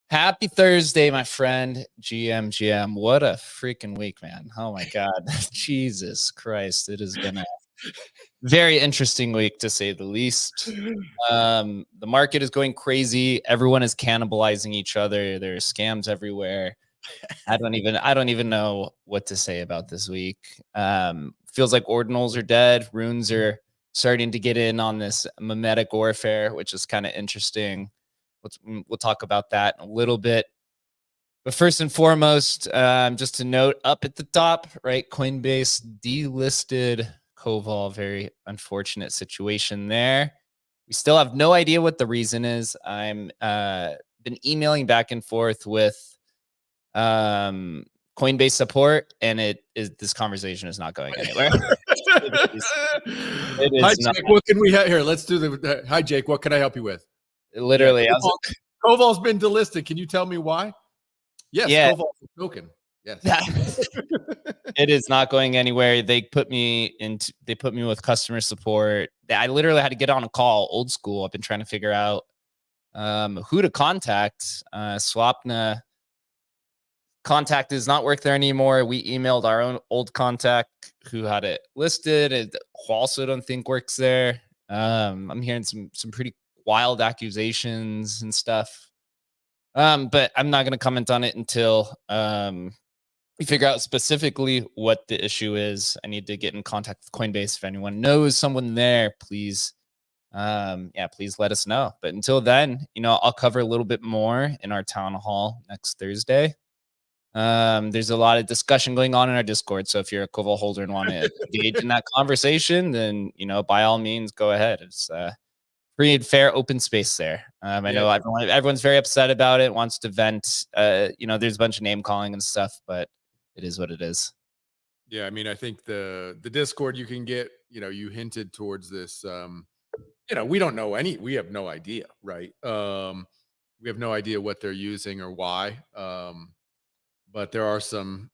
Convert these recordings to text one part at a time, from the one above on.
Happy Thursday, my friend. GM. What a freaking week, man. Oh my God. Jesus Christ. It has been a very interesting week, to say the least. The market is going crazy. Everyone is cannibalizing each other. There are scams everywhere. I don't even know what to say about this week. Feels like ordinals are dead. Runes are starting to get in on this mimetic warfare, which is kind of interesting. We'll talk about that in a little bit. But first and foremost, just to note up at the top, right, Coinbase delisted Koval. Very unfortunate situation there. We still have no idea what the reason is. I'm been emailing back and forth with Coinbase support, and this conversation is not going anywhere. Hi, Jake. What can we have here? Let's do the. Hi, Jake. What can I help you with? Literally, yeah, Koval's been delisted. Can you tell me why? Yes, yeah. Koval's a token. Yes. It is not going anywhere. They put me with customer support. I literally had to get on a call, old school. I've been trying to figure out who to contact. Swapna contact does not work there anymore. We emailed our own old contact who had it listed. It also don't think works there. I'm hearing some pretty wild accusations and stuff. But I'm not going to comment on it until we figure out specifically what the issue is. I need to get in contact with Coinbase. If anyone knows someone there, please, please let us know. But until then, I'll cover a little bit more in our town hall next Thursday. There's a lot of discussion going on in our Discord. So if you're a Koval holder and want to engage in that conversation, then, by all means, go ahead. It's free and fair open space there. I know everyone's very upset about it, wants to vent. There's a bunch of name calling and stuff, but it is what it is. Yeah, I mean, I think the Discord you can get, you hinted towards this. We don't know we have no idea, right? We have no idea what they're using or why. But there are some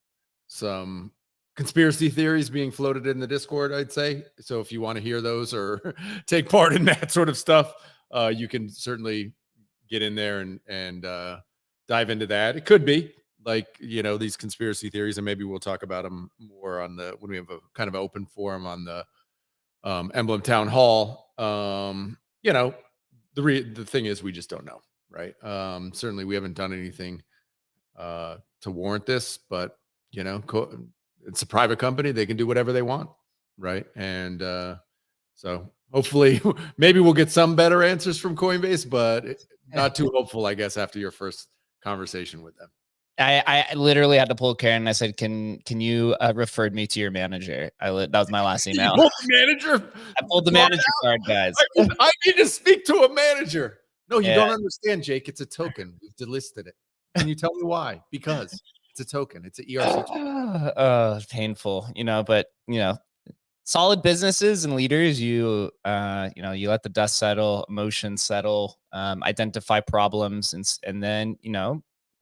conspiracy theories being floated in the Discord, I'd say. So if you want to hear those or take part in that sort of stuff, you can certainly get in there and dive into that. It could be like, these conspiracy theories, and maybe we'll talk about them more when we have a kind of open forum on the Emblem Town Hall. The thing is, we just don't know, right? Certainly we haven't done anything to warrant this, but it's a private company. They can do whatever they want, right? And so hopefully maybe we'll get some better answers from Coinbase, but not too hopeful, I guess, after your first conversation with them. I literally had to pull Karen. I said, can you refer me to your manager? That was my last email. Manager? I pulled the manager card, guys. I need to speak to a manager. No, you don't understand, Jake. It's a token. We've delisted it. Can you tell me why? Because it's a token. It's an ERC token. Painful, but solid businesses and leaders, you let the dust settle, emotions settle, identify problems, and then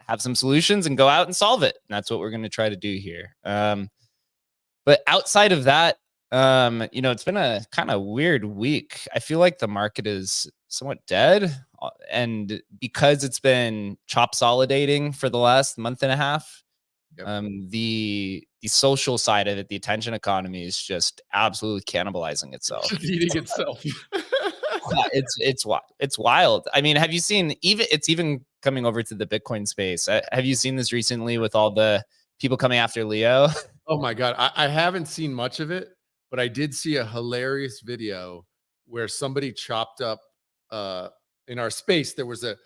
have some solutions and go out and solve it. And that's what we're going to try to do here. But outside of that, it's been a kind of weird week. I feel like the market is somewhat dead, and because it's been chop-solidating for the last month and a half, the social side of it, the attention economy, is just absolutely cannibalizing itself. It's eating itself. It's wild. I mean, have you seen it's even coming over to the Bitcoin space? Have you seen this recently with all the people coming after Leo? Oh my God. I haven't seen much of it, but I did see a hilarious video where somebody chopped up in our space. There was a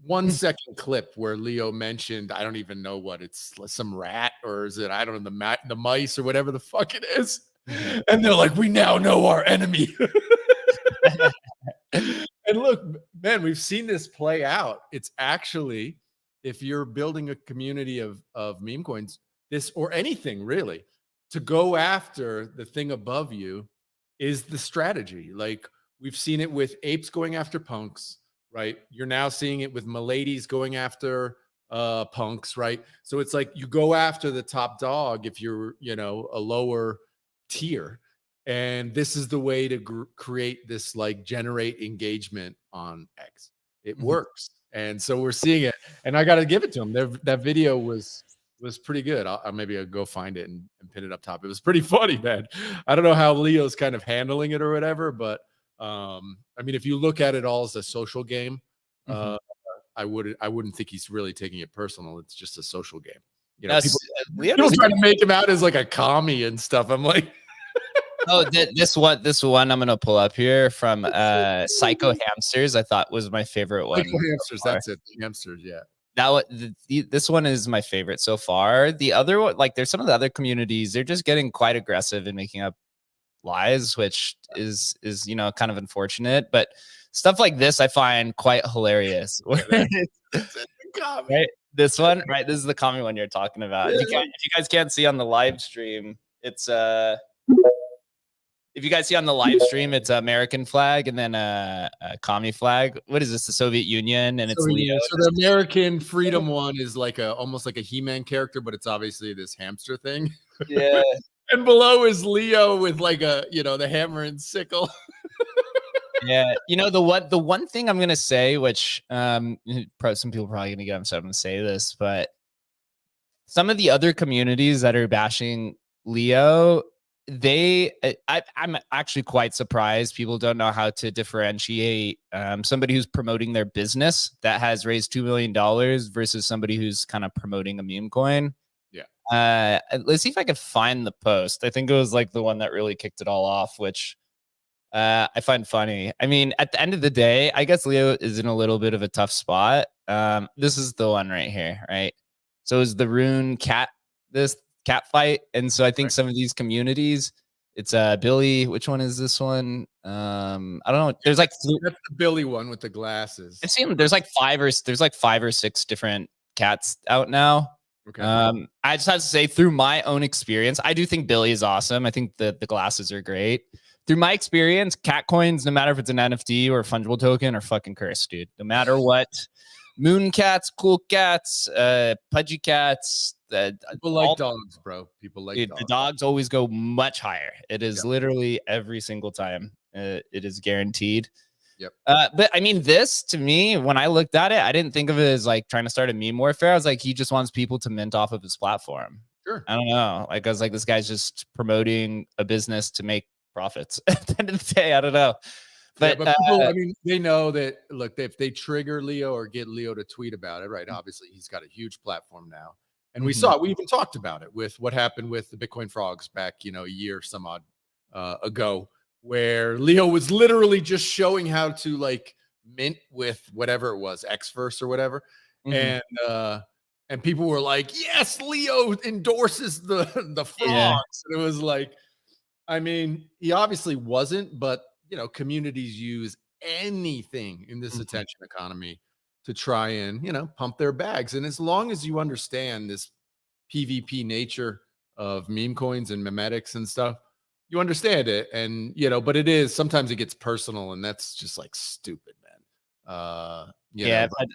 1 second clip where Leo mentioned, I don't even know what it's, some rat, or is it, I don't know, the mice or whatever the fuck it is. Mhm. And they're like, we now know our enemy. And look, man, we've seen this play out. It's actually, if you're building a community of meme coins, this or anything really, to go after the thing above you is the strategy. Like we've seen it with apes going after punks, right? You're now seeing it with miladies going after punks, right? So it's like you go after the top dog if you're, a lower tier. And this is the way to create this, like, generate engagement on X. It Mhm. works. And so we're seeing it. And I got to give it to him. That video was pretty good. Maybe I'll go find it and pin it up top. It was pretty funny, man. I don't know how Leo's kind of handling it or whatever, but I mean, if you look at it all as a social game, Mhm. uh, I wouldn't think he's really taking it personal. It's just a social game. That's People Leo people does a try good. to make him out as like a commie and stuff. I'm like, Oh, this one I'm gonna pull up here from Psycho Hamsters. I thought was my favorite like one so hamsters. far. That's it. Hamsters. Yeah. This one is my favorite so far. The other one, like, there's some of the other communities, they're just getting quite aggressive and making up lies, which is kind of unfortunate. But stuff like this I find quite hilarious. Yeah, that's it. Right, this one, right? This is the common one you're talking about. Yeah. If you guys can't see on the live stream, it's if you guys see on the live stream, it's American flag and then a commie flag. What is this? The Soviet Union, and it's Leo. So the American freedom one is like almost like a He-Man character, but it's obviously this hamster thing. Yeah. And below is Leo with like the hammer and sickle. Yeah, the one thing I'm gonna say, which some people are probably gonna get upset. I'm gonna say this, but some of the other communities that are bashing Leo, I'm actually quite surprised people don't know how to differentiate somebody who's promoting their business that has raised $2 million versus somebody who's kind of promoting a meme coin. Yeah. Let's see if I could find the post. I think it was like the one that really kicked it all off, which I find funny. I mean, at the end of the day, I guess Leo is in a little bit of a tough spot. This is the one right here, right? So is the Rune cat, this cat fight. And so I think Right. some of these communities, it's Billy. Which one is this one? I don't know. There's like That's the Billy one with the glasses. it seems there's like five or six different cats out now. Okay. I just have to say, through my own experience, I do think Billy is awesome. I think the glasses are great. Through my experience, cat coins, no matter if it's an NFT or a fungible token, are fucking cursed, dude. No matter what. Moon cats, cool cats, pudgy cats. People like dogs, bro. People like Dude, dogs. the dogs always go much higher. It is literally every single time. It is guaranteed. Yep. But I mean, this to me, when I looked at it, I didn't think of it as like trying to start a meme warfare. I was like, he just wants people to mint off of his platform. Sure. I don't know. Like, I was like, this guy's just promoting a business to make profits. At the end of the day, I don't know. But people, I mean, they know that, look, if they trigger Leo or get Leo to tweet about it, right? Obviously, he's got a huge platform now. And we even talked about it with what happened with the Bitcoin frogs back, a year some odd ago, where Leo was literally just showing how to like mint with whatever it was, Xverse or whatever. And people were like, yes, Leo endorses the frogs. Yeah. And it was like, I mean, he obviously wasn't, but communities use anything in this attention economy to try and, pump their bags. And as long as you understand this PvP nature of meme coins and memetics and stuff, you understand it. And, but sometimes it gets personal, and that's just like stupid, man.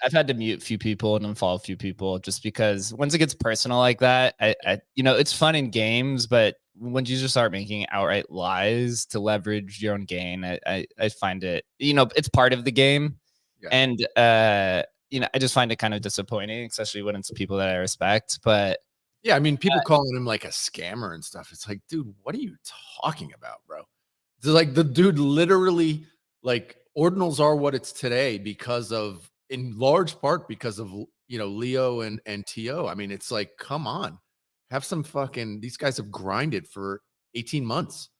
I've had to mute a few people and unfollow a few people just because once it gets personal like that, it's fun in games, but once you just start making outright lies to leverage your own gain, I find it, it's part of the game. Yeah. And, I just find it kind of disappointing, especially when it's people that I respect. But yeah, I mean, people calling him like a scammer and stuff. It's like, dude, what are you talking about, bro? It's like the dude literally, like, ordinals are what it's today in large part because of Leo and TO. I mean, it's like, come on. Have some fucking, these guys have grinded for 18 months.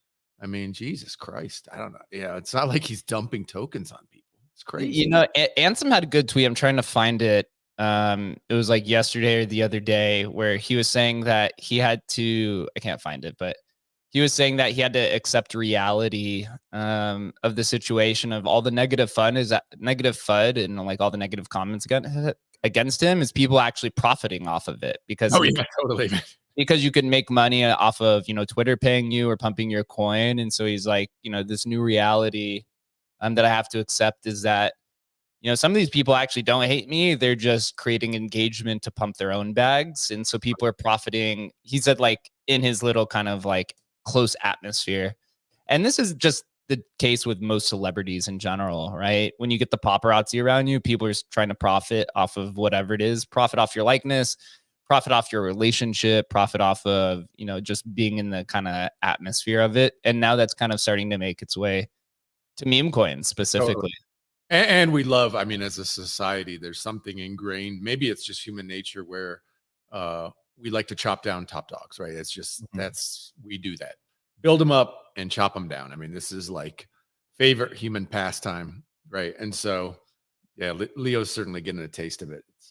I mean, Jesus Christ. I don't know. Yeah, it's not like he's dumping tokens on people. It's crazy. You know, Ansem had a good tweet. I'm trying to find it. It was like yesterday or the other day where he was saying that he had to, I can't find it, but he was saying that he had to accept reality of the situation of all the negative FUD and like all the negative comments against him is people actually profiting off of it because Totally. Because you can make money off of, you know, Twitter paying you or pumping your coin. And so he's like, you know, this new reality that I have to accept is that, you know, some of these people actually don't hate me. They're just creating engagement to pump their own bags. And so people are profiting. He said, like, in his little kind of like close atmosphere. And this is just the case with most celebrities in general, right? When you get the paparazzi around you, people are trying to profit off of whatever it is, profit off your likeness, profit off your relationship, profit off of, you know, just being in the kind of atmosphere of it. And now that's kind of starting to make its way to meme coins specifically. Totally. And we love, I mean, as a society, there's something ingrained. Maybe it's just human nature where we like to chop down top dogs, right? It's just, we do that. Build them up and chop them down. I mean, this is like favorite human pastime, right? And so, yeah, Leo's certainly getting a taste of it. It's,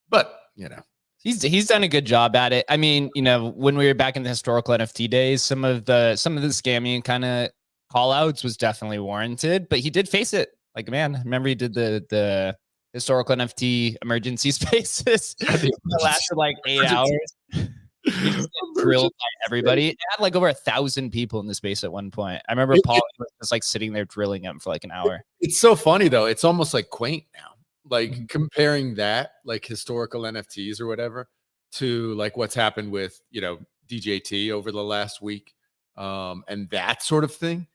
but, you know. He's done a good job at it. I mean, you know, when we were back in the historical NFT days, some of the scamming kind of call outs was definitely warranted, but he did face it. Like, man, remember he did the historical NFT emergency spaces that lasted like 8 hours. He just drilled by everybody. It had like over 1,000 people in the space at one point. I remember Paul was just like sitting there drilling him for like an hour. It's so funny though. It's almost like quaint now. Like comparing that, like historical NFTs or whatever, to like what's happened with, you know, DJT over the last week, and that sort of thing.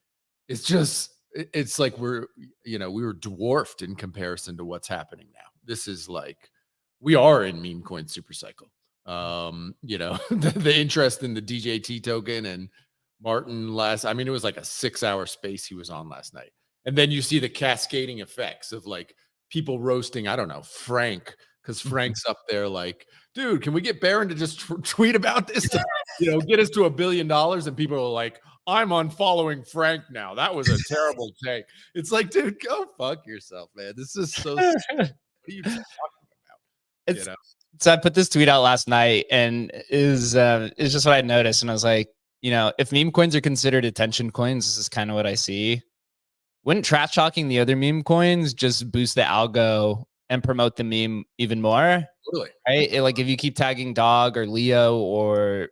It's just, it's like we were dwarfed in comparison to what's happening now. This is like, we are in meme coin super cycle. You know, the interest in the DJT token and Martin I mean, it was like a 6-hour space he was on last night. And then you see the cascading effects of like people roasting, I don't know, Frank, because Frank's up there like, dude, can we get Barron to just tweet about this to, you know, get us to $1 billion? And people are like, I'm unfollowing Frank now. That was a terrible take. It's like, dude, go fuck yourself, man. This is so what are you talking about? You know? So I put this tweet out last night, and is just what I noticed, and I was like, you know, if meme coins are considered attention coins, this is kind of what I see. Wouldn't trash talking the other meme coins just boost the algo and promote the meme even more? Totally. Right? Like if you keep tagging Dog or Leo or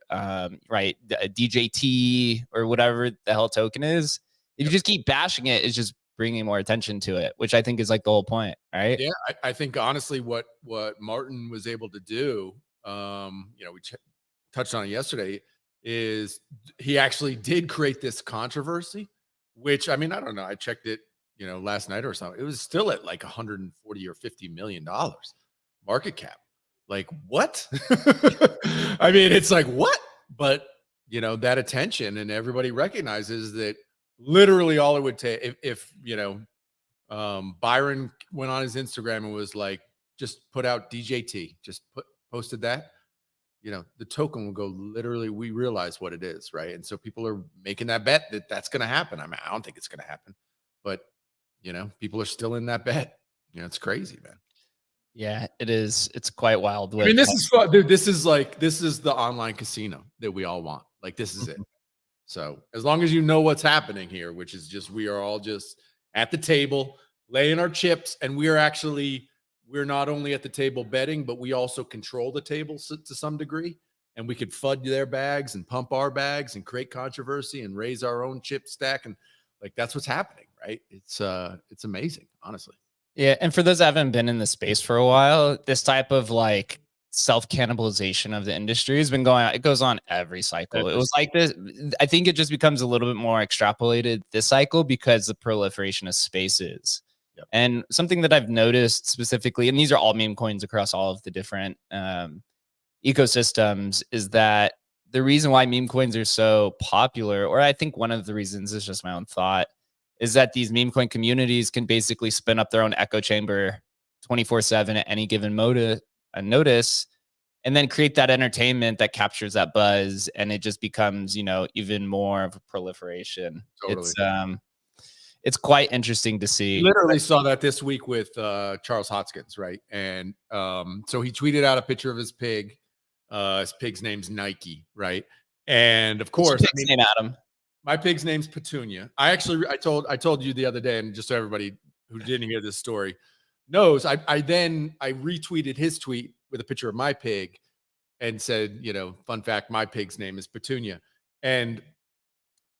right, DJT or whatever the hell token is, if you just keep bashing it, it's just bringing more attention to it, which I think is like the whole point, right? Yeah, I think honestly, what Martin was able to do, you know, we touched on it yesterday, is he actually did create this controversy. Which, I mean, I don't know. I checked it, you know, last night or something. It was still at like 140 or $50 million market cap. Like, what? I mean, it's like, what? But, you know, that attention, and everybody recognizes that literally all it would take if you know, Byron went on his Instagram and was like, just put out DJT, just posted that, you know, the token will go literally, we realize what it is, right? And so people are making that bet that that's going to happen. I mean, I don't think it's going to happen, but, you know, people are still in that bet. You know, it's crazy, man. Yeah, it is. It's quite wild. I mean, this is fun, dude. This is the online casino that we all want. Like, this is it. So as long as you know what's happening here, which is just, we are all just at the table, laying our chips, and we're not only at the table betting, but we also control the table to some degree, and we could FUD their bags and pump our bags and create controversy and raise our own chip stack. And like, that's what's happening, right? It's amazing, honestly. Yeah. And for those that haven't been in the space for a while, this type of like self-cannibalization of the industry has been going on. It goes on every cycle. It was like this. I think it just becomes a little bit more extrapolated this cycle because the proliferation of spaces. Yep. And something that I've noticed specifically, and these are all meme coins across all of the different ecosystems, is that the reason why meme coins are so popular, or I think one of the reasons is just my own thought, is that these meme coin communities can basically spin up their own echo chamber 24/7 at any given notice. and then create that entertainment that captures that buzz, and it just becomes, even more of a proliferation. Totally. It's quite interesting to see. Literally saw that this week with Charles Hotskins, right? And so he tweeted out a picture of his pig. His pig's name's Nike, right? And of course, What's your pig's name, Adam? My pig's name's Petunia. I told you the other day, and just so everybody who didn't hear this story knows, I retweeted his tweet with a picture of my pig and said, fun fact, my pig's name is Petunia. And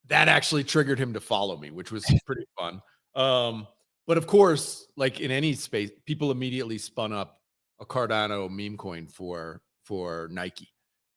that actually triggered him to follow me, which was pretty fun. But of course, like in any space, people immediately spun up a Cardano meme coin for Nike.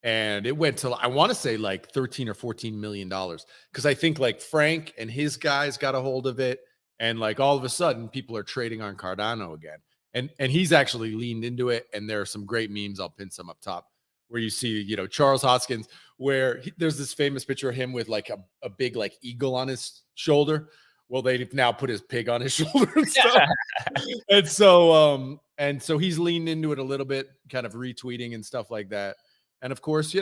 And it went to, I want to say like 13 or 14 million dollars. Because I think like Frank and his guys got a hold of it. And like all of a sudden, people are trading on Cardano again. And he's actually leaned into it. And there are some great memes. I'll pin some up top where you see, Charles Hoskins, where there's this famous picture of him with like a big like eagle on his shoulder. Well, they've now put his pig on his shoulder and stuff. and so he's leaned into it a little bit, kind of retweeting and stuff like that. And of course,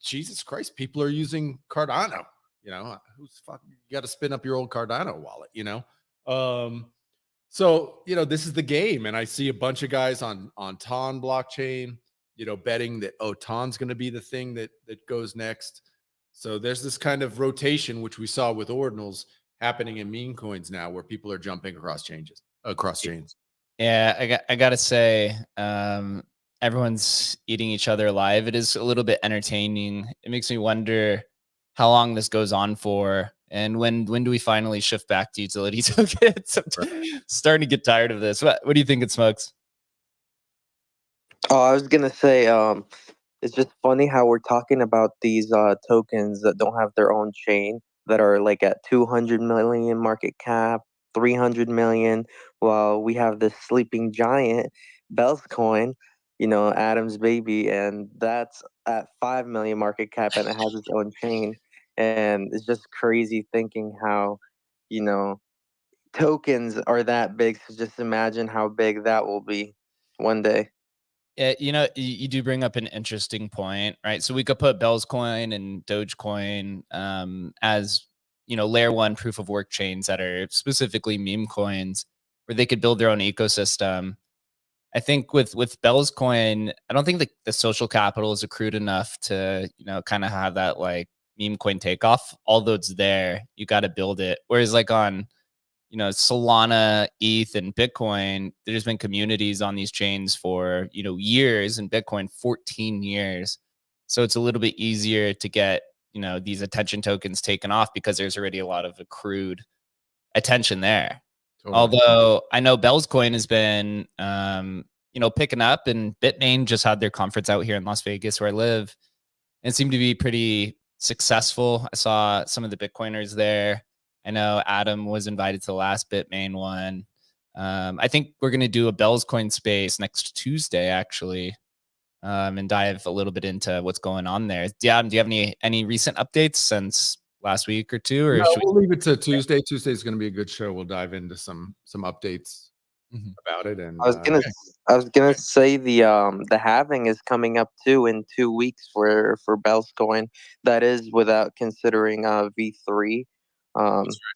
Jesus Christ, people are using Cardano. Who's fucking, you got to spin up your old Cardano wallet, So, this is the game. And I see a bunch of guys on Ton blockchain, betting that, Ton's going to be the thing that goes next. So there's this kind of rotation, which we saw with ordinals happening in meme coins now, where people are jumping across chains. Yeah, I got to say, everyone's eating each other alive. It is a little bit entertaining. It makes me wonder how long this goes on for, and when do we finally shift back to utility tokens? I'm starting to get tired of this. What do you think it Smokes? Oh, I was gonna say, it's just funny how we're talking about these tokens that don't have their own chain, that are like at 200 million market cap, 300 million, while we have this sleeping giant, Bell's coin, Adam's baby, and that's at 5 million market cap and it has its own chain. And it's just crazy thinking how, tokens are that big. So just imagine how big that will be one day. Yeah, you do bring up an interesting point, right? So we could put Bell's coin and Dogecoin as, layer one proof of work chains that are specifically meme coins, where they could build their own ecosystem. I think with Bell's coin, I don't think the social capital is accrued enough to, kind of have that like meme coin takeoff. Although it's there, you got to build it. Whereas like on, Solana, ETH, and Bitcoin, there's been communities on these chains for, years, and Bitcoin 14 years. So it's a little bit easier to get, these attention tokens taken off because there's already a lot of accrued attention there. Totally. Although I know Bell's coin has been, picking up, and Bitmain just had their conference out here in Las Vegas where I live, and it seemed to be pretty successful. I saw some of the Bitcoiners there. I know Adam was invited to the last Bitmain one. I think we're going to do a Bell's coin space next Tuesday, actually, and dive a little bit into what's going on there. Adam, do you have any recent updates since last week or two? Or no, we'll leave it to Tuesday. Tuesday is going to be a good show. We'll dive into some updates about it. And I was gonna say the halving is coming up too in 2 weeks for Bell's coin. That is without considering V3.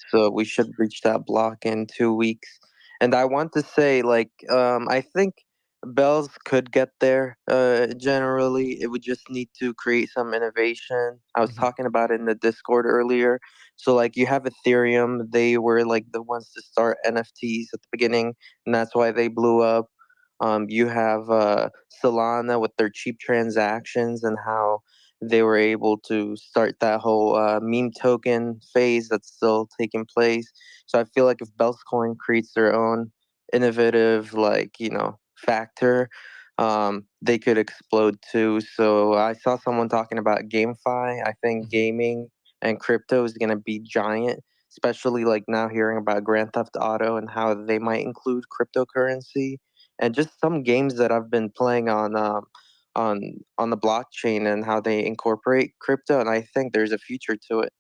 So we should reach that block in 2 weeks. And I want to say, I think Bells could get there. Generally, it would just need to create some innovation. I was talking about it in the Discord earlier. So, you have Ethereum. They were, the ones to start NFTs at the beginning, and that's why they blew up. You have Solana with their cheap transactions and how they were able to start that whole meme token phase that's still taking place. So I feel like if Bell's coin creates their own innovative, factor, they could explode too. So I saw someone talking about GameFi. I think gaming and crypto is going to be giant, especially now hearing about Grand Theft Auto and how they might include cryptocurrency, and just some games that I've been playing on the blockchain and how they incorporate crypto, and I think there's a future to it.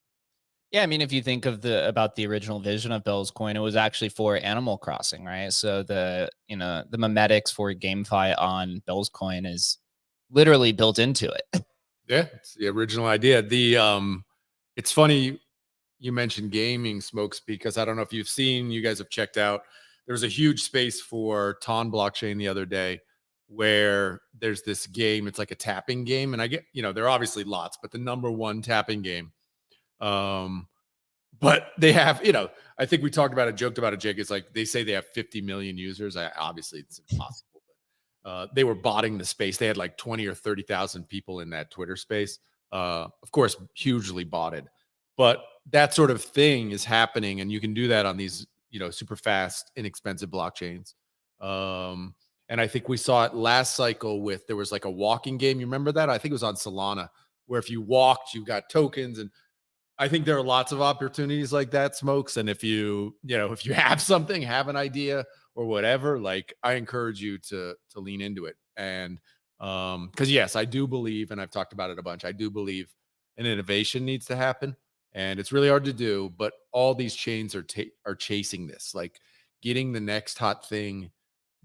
Yeah, I mean, if you think of about the original vision of Bell's coin, it was actually for Animal Crossing, right? So the memetics for GameFi on Bell's coin is literally built into it. Yeah, it's the original idea. It's funny you mentioned gaming, Smokes, because I don't know if you guys have checked out. There was a huge space for Ton blockchain the other day where there's this game. It's like a tapping game, and I get, there are obviously lots, but the number one tapping game. But they have, I think we talked about it, joked about it, Jake. It's like they say they have 50 million users. Obviously, it's impossible. They were botting the space. They had like 20 or 30,000 people in that Twitter space. Of course, hugely botted. But that sort of thing is happening, and you can do that on these, super fast, inexpensive blockchains. And I think we saw it last cycle there was like a walking game. You remember that? I think it was on Solana, where if you walked, you got tokens. And I think there are lots of opportunities like that, Smokes. And if you have something, have an idea or whatever, like I encourage you to lean into it. And because yes, I do believe, and I've talked about it a bunch, I do believe an innovation needs to happen, and it's really hard to do. But all these chains are chasing this, like getting the next hot thing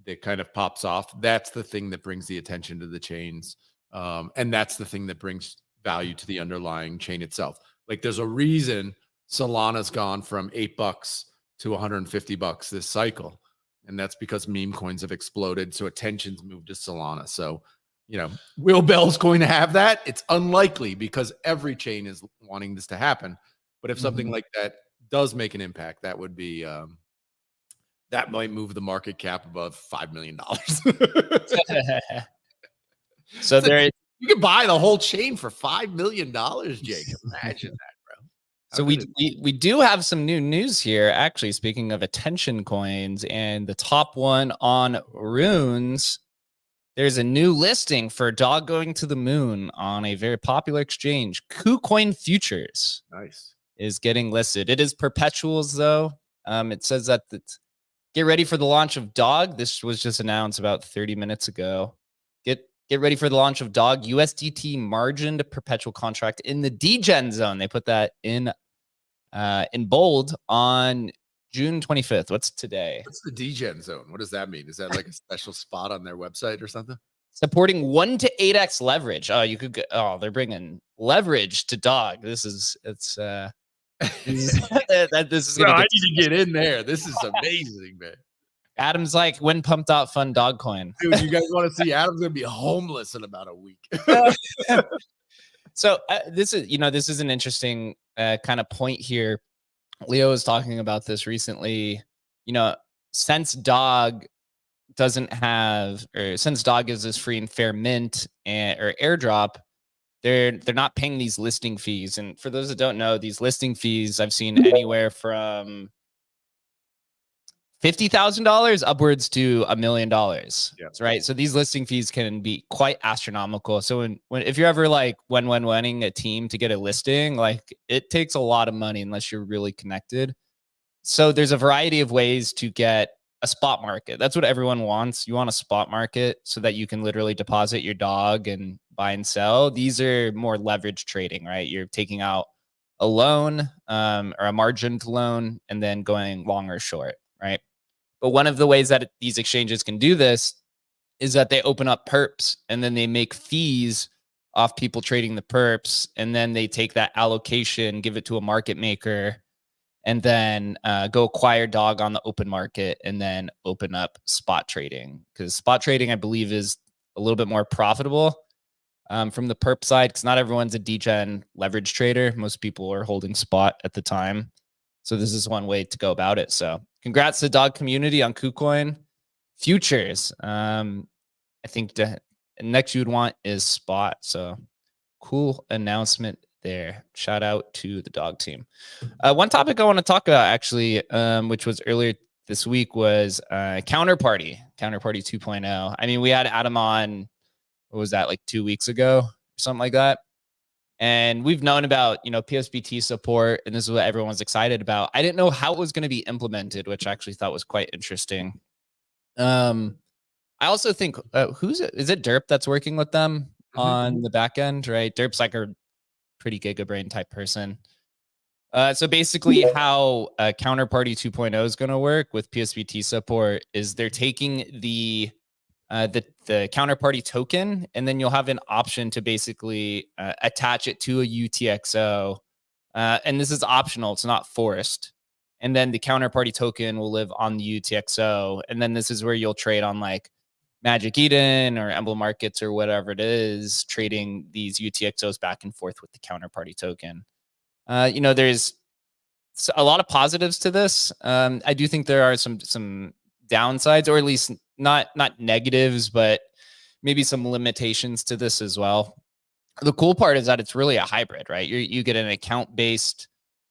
that kind of pops off. That's the thing that brings the attention to the chains, and that's the thing that brings value to the underlying chain itself. Like there's a reason Solana's gone from $8 to $150 this cycle. And that's because meme coins have exploded. So attention's moved to Solana. So, will Bell's going to have that? It's unlikely because every chain is wanting this to happen. But if something like that does make an impact, that would be, that might move the market cap above $5 million. So you can buy the whole chain for $5 million, Jake. Imagine that, bro. So we do have some new news here. Actually, speaking of attention coins, and the top one on Runes, there's a new listing for Dog Going to the Moon on a very popular exchange. KuCoin Futures is getting listed. It is perpetuals though. It says that get ready for the launch of Dog. This was just announced about 30 minutes ago. Get ready for the launch of Dog USDT margined perpetual contract in the degen zone. They put that in bold on June 25th. What's today? What's the degen zone? What does that mean? Is that like a special spot on their website or something? Supporting 1 to 8x leverage. Oh, you could get, they're bringing leverage to Dog. This is gonna I need to get in there. This is amazing, man. Adam's like, when pumped out fun dog coin. Dude, you guys want to see Adam's gonna be homeless in about a week. So this is an interesting kind of point here. Leo was talking about this recently. Since Dog is this free and fair mint or airdrop, they're not paying these listing fees. And for those that don't know, these listing fees I've seen anywhere from $50,000 upwards to $1 million. Yep. Right. So these listing fees can be quite astronomical. So if you're ever like winning a team to get a listing, like it takes a lot of money unless you're really connected. So there's a variety of ways to get a spot market. That's what everyone wants. You want a spot market so that you can literally deposit your dog and buy and sell. These are more leverage trading, right? You're taking out a loan or a margined loan and then going long or short, right? But one of the ways that these exchanges can do this is that they open up perps and then they make fees off people trading the perps. And then they take that allocation, give it to a market maker, and then go acquire Dog on the open market and then open up spot trading. Because spot trading, I believe, is a little bit more profitable from the perp side, because not everyone's a degen leverage trader. Most people are holding spot at the time. So this is one way to go about it. So congrats to the Dog community on KuCoin Futures. I think the next you'd want is spot. So cool announcement there. Shout out to the Dog team. One topic I want to talk about actually, which was earlier this week, was Counterparty 2.0. I mean, we had Adam on, what was that, like 2 weeks ago or something like that? And we've known about, PSBT support, and this is what everyone was excited about. I didn't know how it was going to be implemented, which I actually thought was quite interesting. I also think, is it Derp that's working with them on the back end, right? Derp's like a pretty gigabrain type person. So basically how Counterparty 2.0 is going to work with PSBT support is they're taking the the counterparty token, and then you'll have an option to basically attach it to a UTXO. And this is optional; it's not forced. And then the counterparty token will live on the UTXO, and then this is where you'll trade on like Magic Eden or Emblem markets or whatever it is, trading these UTXOs back and forth with the counterparty token. There's a lot of positives to this. I do think there are some downsides, or at least not negatives, but maybe some limitations to this as well. The cool part is that it's really a hybrid, right? You get an account-based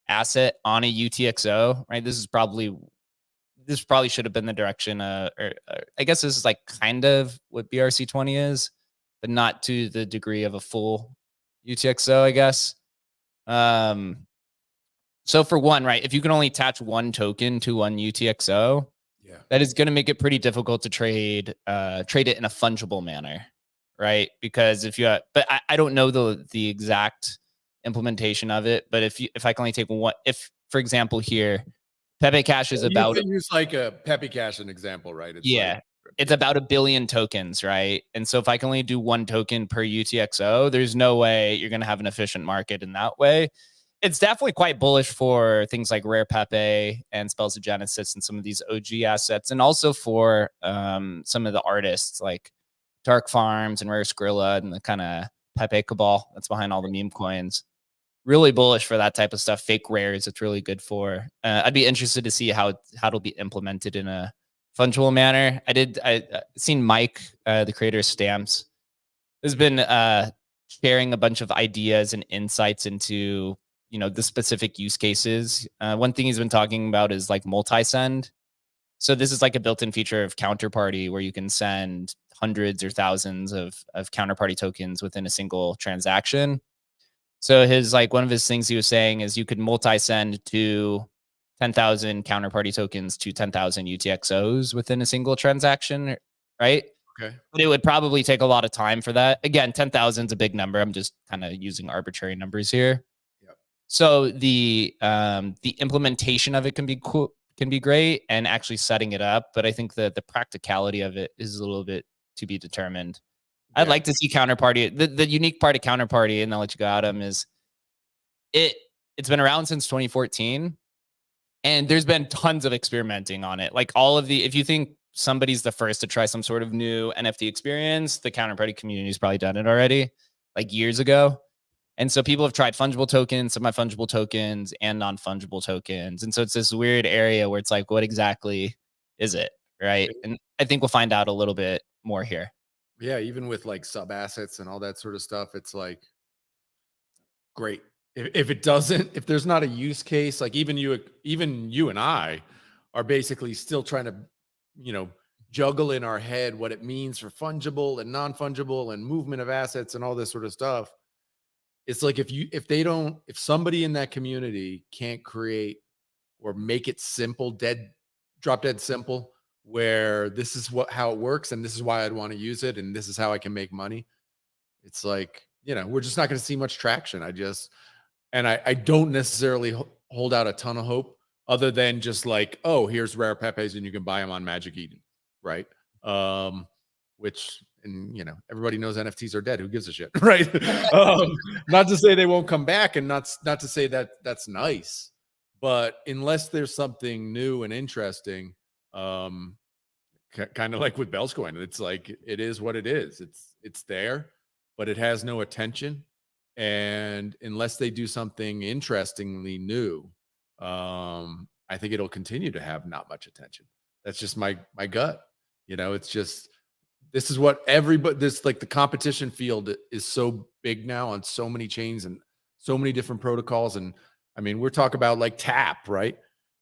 asset on a UTXO, right? This probably should have been the direction, or I guess this is like kind of what BRC20 is, but not to the degree of a full UTXO, I guess. So for one, right, if you can only attach one token to one UTXO, that is going to make it pretty difficult to trade it in a fungible manner, right? Because but I don't know the exact implementation of it, but if I can only take one, if for example here, Pepe Cash is about, you can use like a Pepe Cash an example, right? It's about 1 billion tokens, right? And so if I can only do one token per UTXO, there's no way you're going to have an efficient market in that way. It's definitely quite bullish for things like Rare Pepe and Spells of Genesis and some of these OG assets, and also for some of the artists like Dark Farms and Rare Skrilla and the kind of Pepe cabal that's behind all the meme coins. Really bullish for that type of stuff. Fake rares, it's really good for. I'd be interested to see how it'll be implemented in a fungible manner. I seen Mike, the creator of Stamps, has been sharing a bunch of ideas and insights into the specific use cases. One thing he's been talking about is like multi-send. So this is like a built-in feature of Counterparty where you can send hundreds or thousands of counterparty tokens within a single transaction. So one of his things he was saying is you could multi-send to 10,000 counterparty tokens to 10,000 UTXOs within a single transaction, right? Okay. But it would probably take a lot of time for that. Again, 10,000 is a big number. I'm just kind of using arbitrary numbers here. Yep. So the implementation of it can be great, and actually setting it up. But I think the practicality of it is a little bit to be determined. Yeah. I'd like to see Counterparty. The unique part of Counterparty, and I'll let you go, Adam, is it's been around since 2014, and there's been tons of experimenting on it. Like if you think somebody's the first to try some sort of new NFT experience, the Counterparty community's probably done it already, like years ago. And so people have tried fungible tokens, semi-fungible tokens, and non-fungible tokens. And so it's this weird area where it's like, what exactly is it, right? And I think we'll find out a little bit more here. Yeah, even with like sub assets and all that sort of stuff, it's like great. If there's not a use case, like even you and I are basically still trying to, juggle in our head what it means for fungible and non-fungible and movement of assets and all this sort of stuff. It's like if somebody in that community can't create or make it simple, drop dead simple, where this is how it works, and this is why I'd want to use it, and this is how I can make money. It's like, we're just not going to see much traction. I don't necessarily hold out a ton of hope, other than just like, oh, here's Rare Pepes and you can buy them on Magic Eden, right? And everybody knows NFTs are dead. Who gives a shit, right? Not to say they won't come back, and not to say that that's nice, but unless there's something new and interesting, kind of like with Bell's Coin, it's like, it is what it is. It's there, but it has no attention. And unless they do something interestingly new, I think it'll continue to have not much attention. That's just my gut. It's just, this is what the competition field is so big now on so many chains and so many different protocols. And I mean, we're talking about like Tap, right?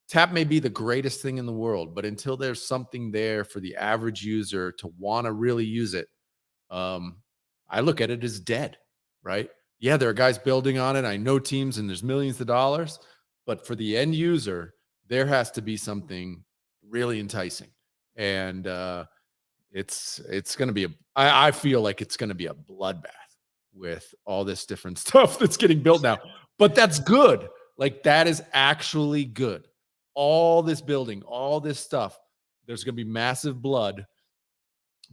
Tap may be the greatest thing in the world, but until there's something there for the average user to want to really use it, I look at it as dead, right? Yeah, there are guys building on it. I know teams, and there's millions of dollars, but for the end user, there has to be something really enticing. And it's going to be I feel like it's going to be a bloodbath with all this different stuff that's getting built now. But that's good. Like, that is actually good. All this building, all this stuff, there's going to be massive blood,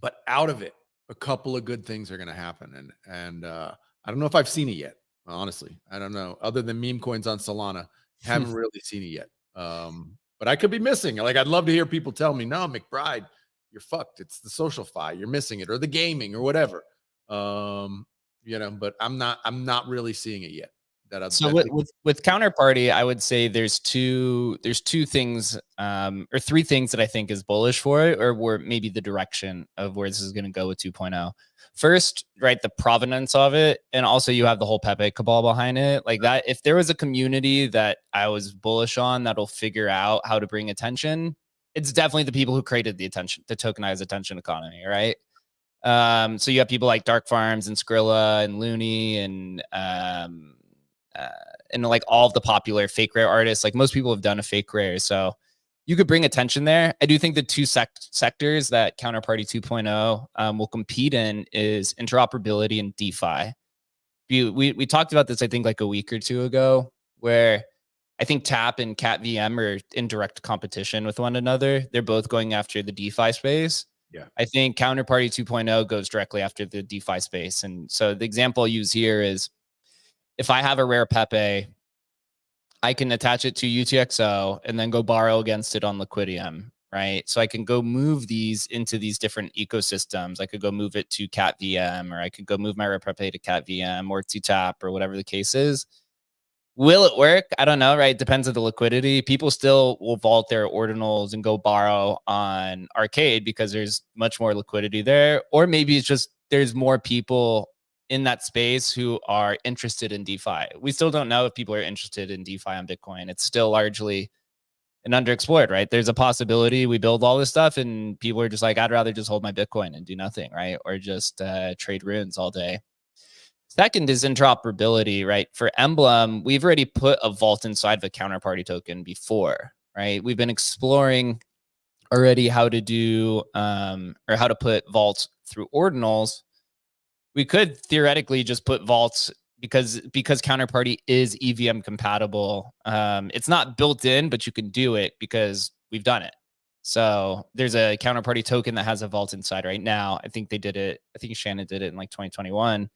but out of it, a couple of good things are going to happen. And I don't know if I've seen it yet. Honestly, I don't know. Other than meme coins on Solana, haven't really seen it yet. But I could be missing. Like, I'd love to hear people tell me, no, McBride, you're fucked. It's the social fi, you're missing it, or the gaming, or whatever. But I'm not really seeing it yet. So with Counterparty, I would say there's two things, or three things that I think is bullish for it, or where maybe the direction of where this is going to go with 2.0. First, right, the provenance of it, and also you have the whole Pepe cabal behind it. Like that, if there was a community that I was bullish on that'll figure out how to bring attention, it's definitely the people who created the tokenized attention economy, right? So you have people like Dark Farms and Skrilla and Looney and like all of the popular fake rare artists. Like most people have done a fake rare, so you could bring attention there. I do think the two sectors that Counterparty 2.0 will compete in is interoperability and DeFi. We talked about this, I think, like a week or two ago, where I think Tap and CatVM are in direct competition with one another. They're both going after the DeFi space. Yeah, I think Counterparty 2.0 goes directly after the DeFi space. And so the example I'll use here is, if I have a rare Pepe, I can attach it to UTXO and then go borrow against it on Liquidium, right? So I can go move these into these different ecosystems. I could go move it to CatVM, or I could go move my rare Pepe to CatVM or to Tap, or whatever the case is. Will it work? I don't know, right? It depends on the liquidity. People still will vault their ordinals and go borrow on Arcade because there's much more liquidity there. Or maybe it's just there's more people in that space who are interested in DeFi. We still don't know if people are interested in DeFi on Bitcoin. It's still largely an underexplored, right? There's a possibility we build all this stuff and people are just like, I'd rather just hold my Bitcoin and do nothing, right? Or just trade runes all day. Second is interoperability, right? For Emblem, we've already put a vault inside of a Counterparty token before, right? We've been exploring already how to do or how to put vaults through ordinals. We could theoretically just put vaults because Counterparty is EVM compatible. It's not built in, but you can do it because we've done it. So there's a Counterparty token that has a vault inside right now. I think they did it. I think Shannon did it in like 2021.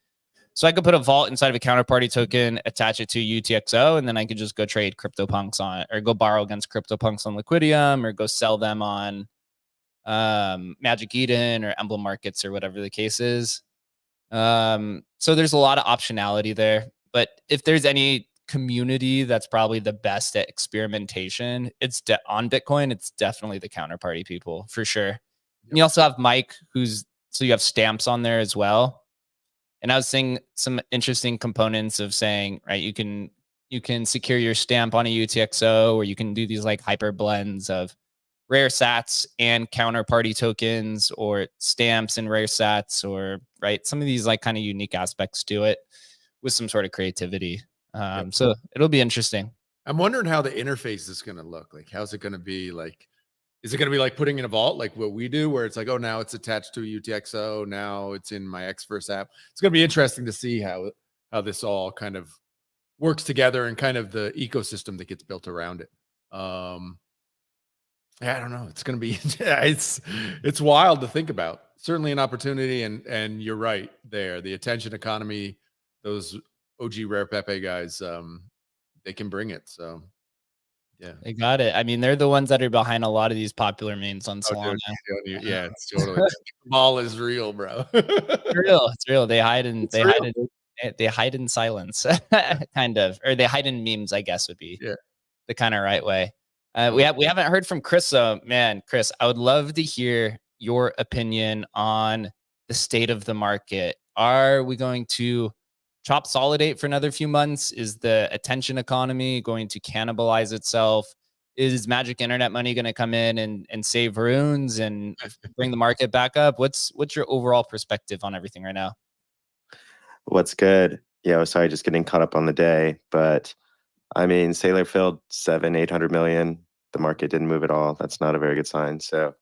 So I could put a vault inside of a Counterparty token, attach it to UTXO, and then I could just go trade CryptoPunks on, or go borrow against CryptoPunks on Liquidium, or go sell them on Magic Eden or Emblem markets or whatever the case is. So there's a lot of optionality there, but if there's any community that's probably the best at experimentation, it's on Bitcoin, it's definitely the Counterparty people for sure. Yep. And you also have Mike, so you have stamps on there as well. And I was seeing some interesting components of saying, right, you can secure your stamp on a UTXO, or you can do these like hyper blends of rare sats and Counterparty tokens, or stamps and rare sats, or right, some of these like kind of unique aspects to it with some sort of creativity. So it'll be interesting. I'm wondering how the interface is going to look. Like, how's it going to be? Like, is it going to be like putting in a vault, like what we do, where it's like, oh, now it's attached to a UTXO, now it's in my Xverse app? It's going to be interesting to see how this all kind of works together, and kind of the ecosystem that gets built around it. I don't know. It's going to be, it's wild to think about. Certainly an opportunity. And you're right there. The attention economy, those OG Rare Pepe guys, they can bring it. So yeah, they got it. I mean, they're the ones that are behind a lot of these popular memes on Solana. Yeah, it's totally, the ball is real, bro. It's real. They hide in silence, kind of, or they hide in memes, I guess would be the kind of right way. We haven't heard from Chris, so man, Chris, I would love to hear your opinion on the state of the market. Are we going to chop solidate for another few months? Is the attention economy going to cannibalize itself? Is magic internet money going to come in and save runes and bring the market back up? What's your overall perspective on everything right now? What's good? Yeah, sorry, just getting caught up on the day, but I mean, Sailor filled 700-800 million. The market didn't move at all. That's not a very good sign. So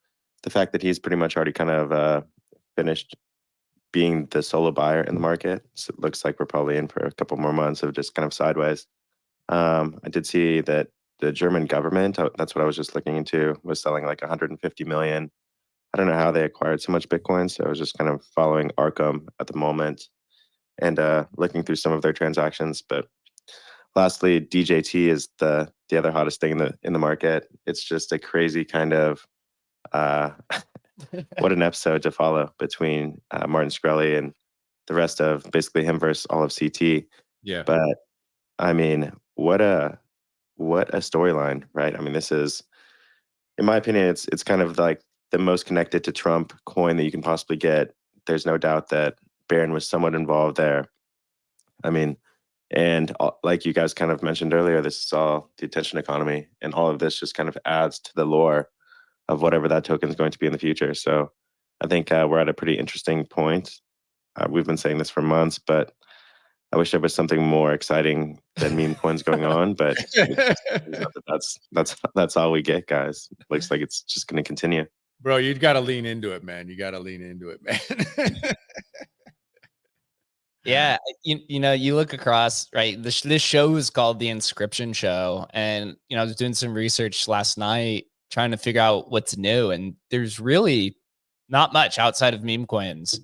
the fact that he's pretty much already kind of finished being the solo buyer in the market, so it looks like we're probably in for a couple more months of just kind of sideways. I did see that the German government, that's what I was just looking into, was selling like 150 million I don't know how they acquired so much Bitcoin. So I was just kind of following Arkham at the moment and looking through some of their transactions. But lastly, DJT is the other hottest thing in the market. It's just a crazy kind of what an episode to follow between Martin Shkreli and the rest of basically him versus all of CT. Yeah. But I mean, what a storyline, right? I mean, this is, in my opinion, it's kind of like the most connected to Trump coin that you can possibly get. There's no doubt that Barron was somewhat involved there. I mean, and like you guys kind of mentioned earlier, this is all the attention economy, and all of this just kind of adds to the lore of whatever that token is going to be in the future. So I think we're at a pretty interesting point. We've been saying this for months, but I wish there was something more exciting than meme coins going on. But that's all we get, guys. Looks like it's just going to continue. Bro, you got to lean into it, man. You got to lean into it, man. Yeah, you know, you look across, right? This show is called the Inscription Show, and I was doing some research last night trying to figure out what's new, and there's really not much outside of meme coins.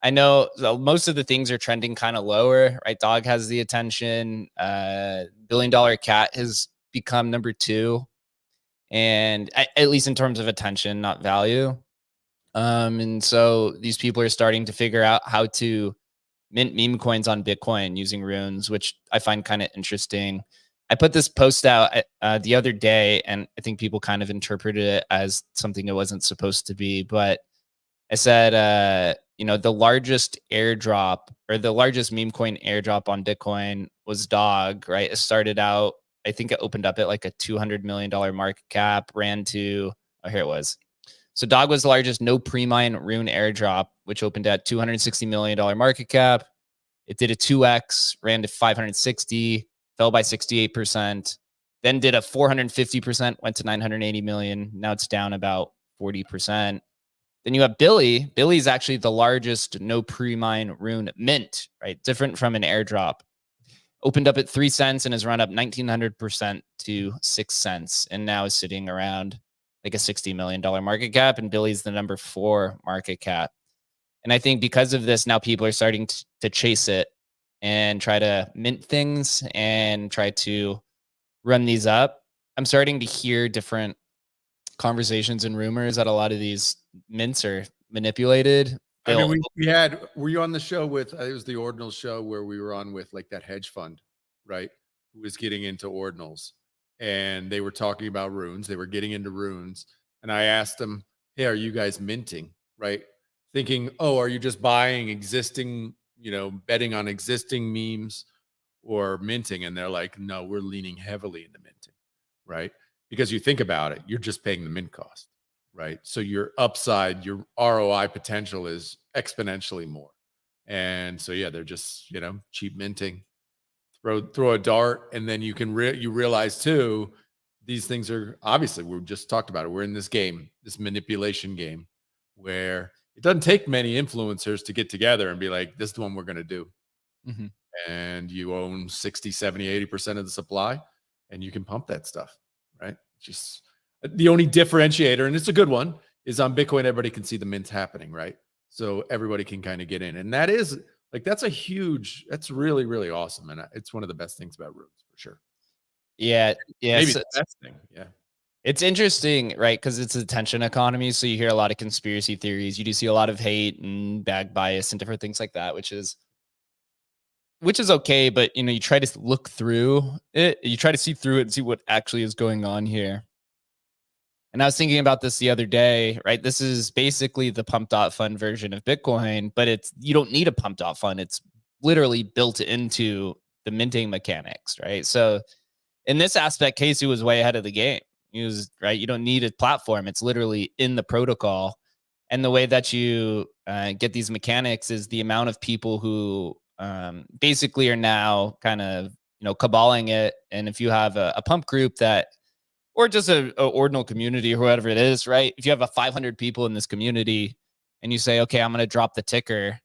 I know most of the things are trending kind of lower, right? Dog has the attention. $1 billion cat has become number 2, and at least in terms of attention, not value. And so these people are starting to figure out how to mint meme coins on Bitcoin using runes, which I find kind of interesting. I put this post out the other day, and I think people kind of interpreted it as something it wasn't supposed to be. But I said, the largest airdrop, or the largest meme coin airdrop on Bitcoin was Dog, right? It started out, I think it opened up at like a $200 million market cap, ran to, here it was. So Dog was the largest no pre-mine rune airdrop, which opened at $260 million market cap. It did a 2x, ran to 560, fell by 68%, then did a 450%, went to 980 million. Now it's down about 40%. Then you have Billy. Billy is actually the largest no pre-mine rune mint, right? Different from an airdrop. Opened up at 3 cents and has run up 1900% to 6 cents, and now is sitting around like a $60 million market cap, and Billy's the number 4 market cap. And I think because of this, now people are starting to chase it and try to mint things and try to run these up. I'm starting to hear different conversations and rumors that a lot of these mints are manipulated. I mean, were you on the show with, it was the Ordinals show where we were on with like that hedge fund, right? Who was getting into Ordinals, and they were talking about runes. They were getting into runes. And I asked them, hey, are you guys minting, right? Thinking, oh, are you just buying existing, betting on existing memes or minting? And they're like, no, we're leaning heavily into minting, right? Because you think about it, you're just paying the mint cost, right? So your upside, your ROI potential is exponentially more. And so, yeah, they're just, cheap minting, throw a dart. And then you can, you realize too, these things are obviously, we just talked about it. We're in this game, this manipulation game, where it doesn't take many influencers to get together and be like, this is the one we're going to do. Mm-hmm. And you own 60, 70, 80% of the supply, and you can pump that stuff, right? Just the only differentiator, and it's a good one, is on Bitcoin, everybody can see the mint happening, right? So everybody can kind of get in. And that is like, that's really, really awesome. And it's one of the best things about runes for sure. Yeah. Yeah. Maybe the best thing. Yeah. It's interesting, right? Because it's an attention economy. So you hear a lot of conspiracy theories. You do see a lot of hate and bag bias and different things like that, which is okay. But, you try to look through it. You try to see through it and see what actually is going on here. And I was thinking about this the other day, right? This is basically the pump.fund version of Bitcoin, but you don't need a pump.fund. It's literally built into the minting mechanics, right? So in this aspect, Casey was way ahead of the game. He was right. You don't need a platform. It's literally in the protocol. And the way that you get these mechanics is the amount of people who basically are now kind of, caballing it. And if you have a pump group that, or just a ordinal community or whatever it is, right? If you have 500 people in this community and you say, okay, I'm going to drop the ticker,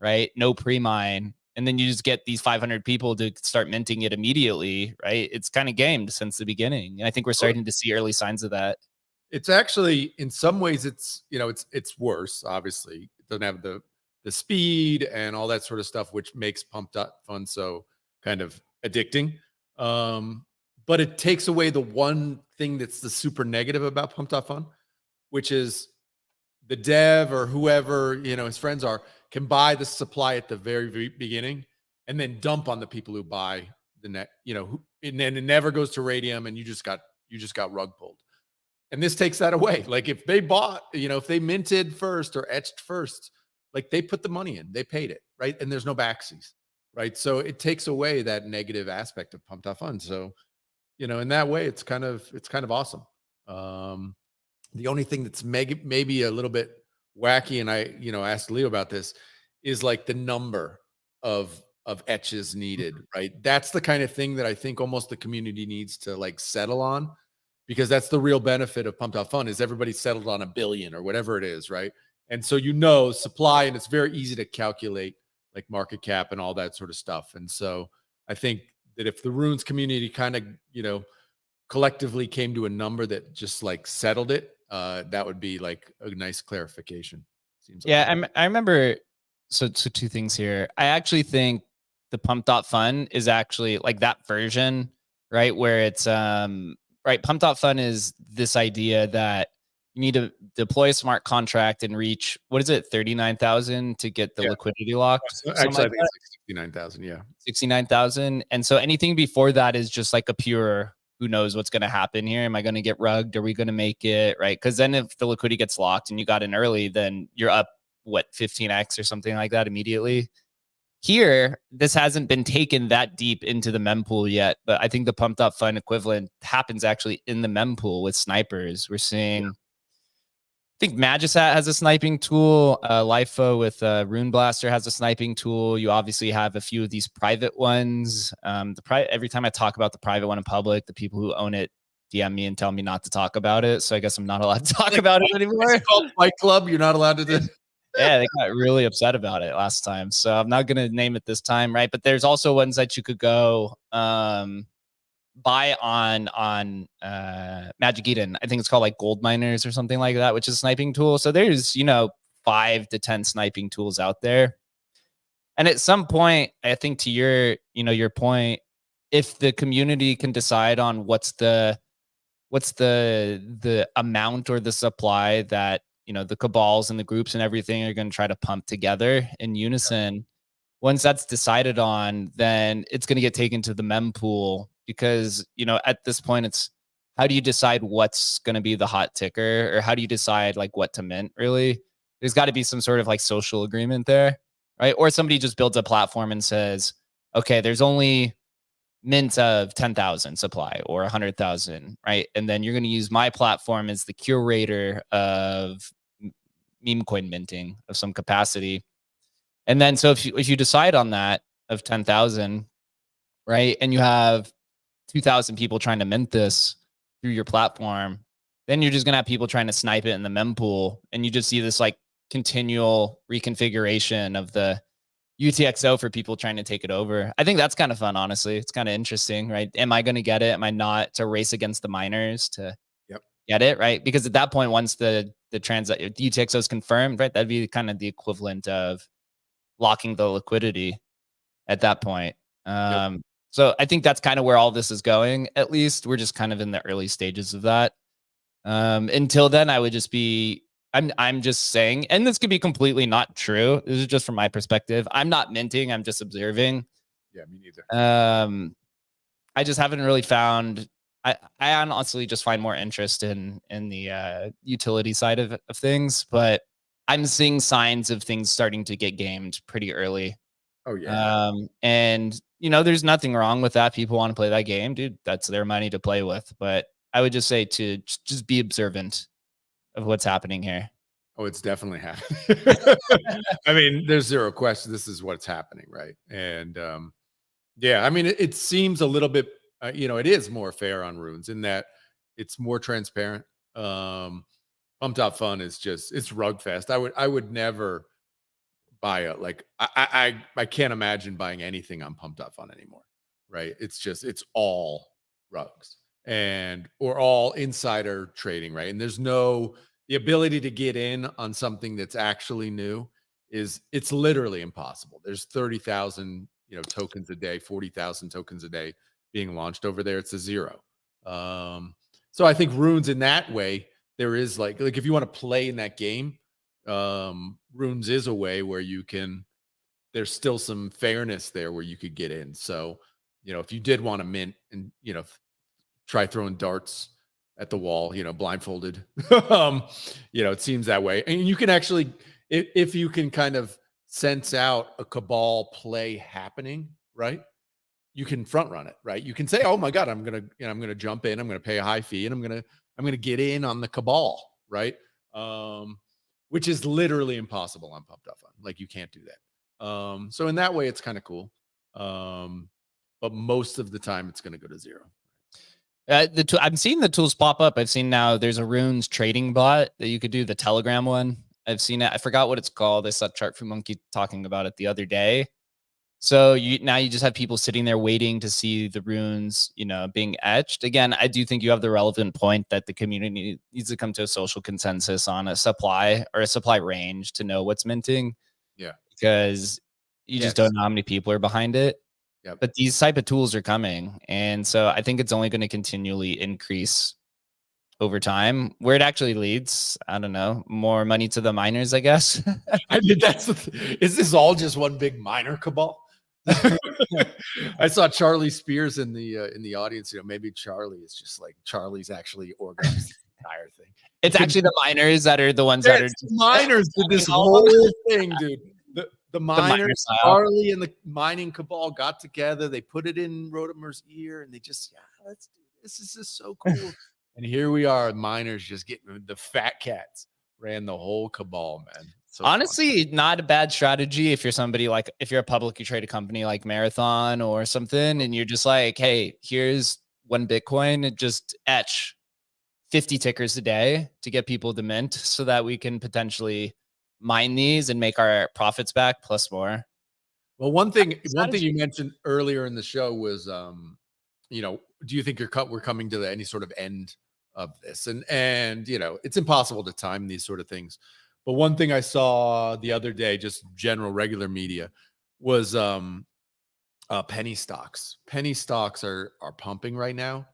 right? No pre-mine. And then you just get these 500 people to start minting it immediately, right? It's kind of gamed since the beginning. And I think we're starting to see early signs of that. It's actually, in some ways, it's, you know, it's worse. Obviously, it doesn't have the speed and all that sort of stuff, which makes Pump.Fun so kind of addicting. But it takes away the one thing that's the super negative about Pump.Fun, which is the dev or whoever, you know, his friends are, can buy the supply at the very, very beginning and then dump on the people who buy the net, you know, and then it never goes to Radium, and you just got rug pulled. And this takes that away. Like if they bought, you know, if they minted first or etched first, like they put the money in, they paid it, right? And there's no backsies, right? So it takes away that negative aspect of Pump.Fun. So, you know, in that way, it's kind of awesome. The only thing that's maybe a little bit wacky, and I, you know, asked Leo about this, is like the number of etches needed, right? That's the kind of thing that I think almost the community needs to like settle on, because that's the real benefit of Pump.Fun is everybody settled on 1 billion or whatever it is, right? And so, you know, supply, and it's very easy to calculate like market cap and all that sort of stuff. And so I think that if the Runes community kind of, you know, collectively came to a number that just like settled it, that would be like a nice clarification. Seems like. Yeah, I remember. So two things here. I actually think the Pump.Fun is actually like that version, right? Where it's right. Pump.Fun is this idea that you need to deploy a smart contract and reach, what is it, 39,000 to get the liquidity locked? Actually, I think it's like 69,000. Yeah, 69,000. And so anything before that is just like a pure, who knows what's going to happen here? Am I going to get rugged? Are we going to make it? Right? Because then if the liquidity gets locked and you got in early, then you're up, what, 15x or something like that immediately. Here, this hasn't been taken that deep into the mempool yet, but I think the Pump.Fun equivalent happens actually in the mempool with snipers. We're seeing, I think Magisat has a sniping tool. LIFO with Rune Blaster has a sniping tool. You obviously have a few of these private ones. Every time I talk about the private one in public, the people who own it DM me and tell me not to talk about it. So I guess I'm not allowed to talk about it anymore. It's called Fight Club. You're not allowed to do. Yeah, they got really upset about it last time. So I'm not going to name it this time, right? But there's also ones that you could go buy on Magic Eden. I think it's called like Gold Miners or something like that, which is a sniping tool. So there's, you know, 5 to 10 sniping tools out there. And at some point, I think to your point, if the community can decide on what's the amount or the supply that, you know, the cabals and the groups and everything are going to try to pump together in unison. Once that's decided on, then it's going to get taken to the mempool, because, you know, at this point, it's how do you decide what's going to be the hot ticker, or how do you decide like what to mint? Really, there's got to be some sort of like social agreement there, right? Or somebody just builds a platform and says, okay, there's only mint of 10,000 supply or 100,000, right? And then you're going to use my platform as the curator of meme coin minting of some capacity. And then so if you decide on that of 10,000, right, and you have 2,000 people trying to mint this through your platform, then you're just going to have people trying to snipe it in the mempool, and you just see this like continual reconfiguration of the UTXO for people trying to take it over. I think that's kind of fun, honestly. It's kind of interesting, right? Am I going to get it? Am I not? To race against the miners to get it, right? Because at that point, once the UTXO is confirmed, right, that'd be kind of the equivalent of locking the liquidity at that point. So I think that's kind of where all this is going. At least we're just kind of in the early stages of that. Until then, I would just be, I'm just saying, and this could be completely not true. This is just from my perspective. I'm not minting. I'm just observing. Yeah, me neither. I just haven't really found. I honestly just find more interest in the utility side of things, but I'm seeing signs of things starting to get gamed pretty early. Oh yeah. And you know, there's nothing wrong with that. People want to play that game, dude. That's their money to play with. But I would just say to just be observant of what's happening here. Oh, it's definitely happening. I mean, there's zero question. This is what's happening, right? And yeah, I mean, it seems a little bit, you know, it is more fair on Runes in that it's more transparent. Pump.Fun is just, it's rug fest. I would never buy a, like, I can't imagine buying anything on Pump.Fun anymore, right? It's just, it's all rugs. or all insider trading, right? And there's the ability to get in on something that's actually new it's literally impossible. There's 30,000, tokens a day, 40,000 tokens a day being launched over there. It's a zero. So I think Runes in that way, there is like if you want to play in that game, Runes is a way where there's still some fairness there where you could get in. So, if you did want to mint and, try throwing darts at the wall, blindfolded, it seems that way. And you can actually, if you can kind of sense out a cabal play happening, right? You can front run it, right? You can say, "Oh my God, I'm gonna jump in. I'm gonna pay a high fee, and I'm gonna get in on the cabal," right? Which is literally impossible on Pumped Up Fund. Like you can't do that. So in that way, it's kind of cool. But most of the time, it's gonna go to zero. I'm seeing the tools pop up. I've seen now there's a Runes trading bot that you could do, the Telegram one. I've seen it. I forgot what it's called. I saw Chart from Monkey talking about it the other day. So now you just have people sitting there waiting to see the runes, being etched. Again, I do think you have the relevant point that the community needs to come to a social consensus on a supply or a supply range to know what's minting. Yeah. Because you just don't know how many people are behind it. Yep. But these type of tools are coming. And so I think it's only going to continually increase over time. Where it actually leads, I don't know, more money to the miners, I guess. I mean, is this all just one big miner cabal? I saw Charlie Spears in the audience. Maybe Charlie is just like Charlie's actually organized the entire thing. It's actually the miners that are the ones that are miners did this whole thing, dude. The miners, Charlie and the mining cabal got together. They put it in Rotimer's ear, and they just, let's do this. This is so cool. And here we are, miners just getting the fat cats ran the whole cabal, man. So honestly, not a bad strategy if you're somebody like if you're a publicly traded company like Marathon or something, and you're just like, hey, here's 1 Bitcoin, and just etch 50 tickers a day to get people to mint so that we can potentially mine these and make our profits back plus more. Well, one thing you mentioned earlier in the show was, do you think we're coming to any sort of end of this? And it's impossible to time these sort of things. But one thing I saw the other day, just general regular media, was penny stocks. Penny stocks are pumping right now.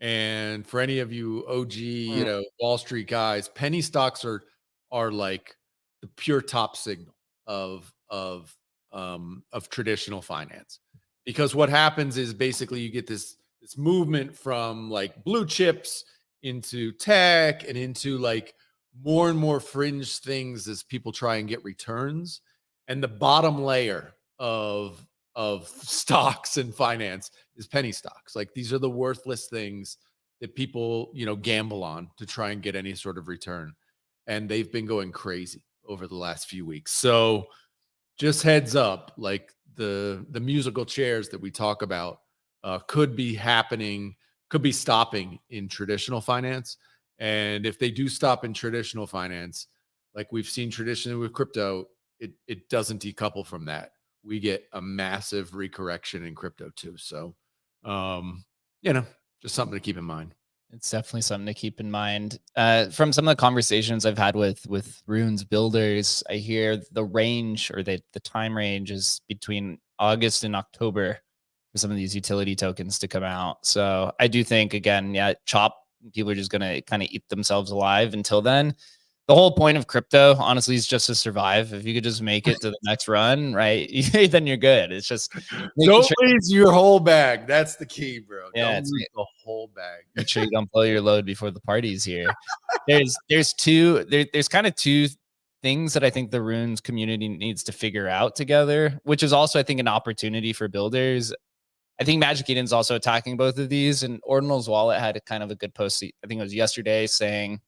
And for any of you OG, Wall Street guys, penny stocks are like the pure top signal of traditional finance. Because what happens is basically you get this movement from like blue chips into tech and into like more and more fringe things as people try and get returns. And the bottom layer of stocks and finance is penny stocks. Like these are the worthless things that people, gamble on to try and get any sort of return. And they've been going crazy over the last few weeks. So just heads up, like the musical chairs that we talk about could be stopping in traditional finance. And if they do stop in traditional finance, like we've seen traditionally with crypto, it doesn't decouple from that. We get a massive recorrection in crypto too. So, just something to keep in mind. It's definitely something to keep in mind. From some of the conversations I've had with Runes builders, I hear the range or the time range is between August and October for some of these utility tokens to come out. So I do think, again, chop, people are just going to kind of eat themselves alive until then. The whole point of crypto, honestly, is just to survive. If you could just make it to the next run, right, then you're good. It's just don't lose your whole bag. That's the key, bro. Yeah, don't lose the whole bag. Make sure you don't blow your load before the party's here. There's kind of two things that I think the Runes community needs to figure out together, which is also, I think, an opportunity for builders. I think Magic Eden's also attacking both of these, and Ordinal's Wallet had a kind of a good post, I think it was yesterday, saying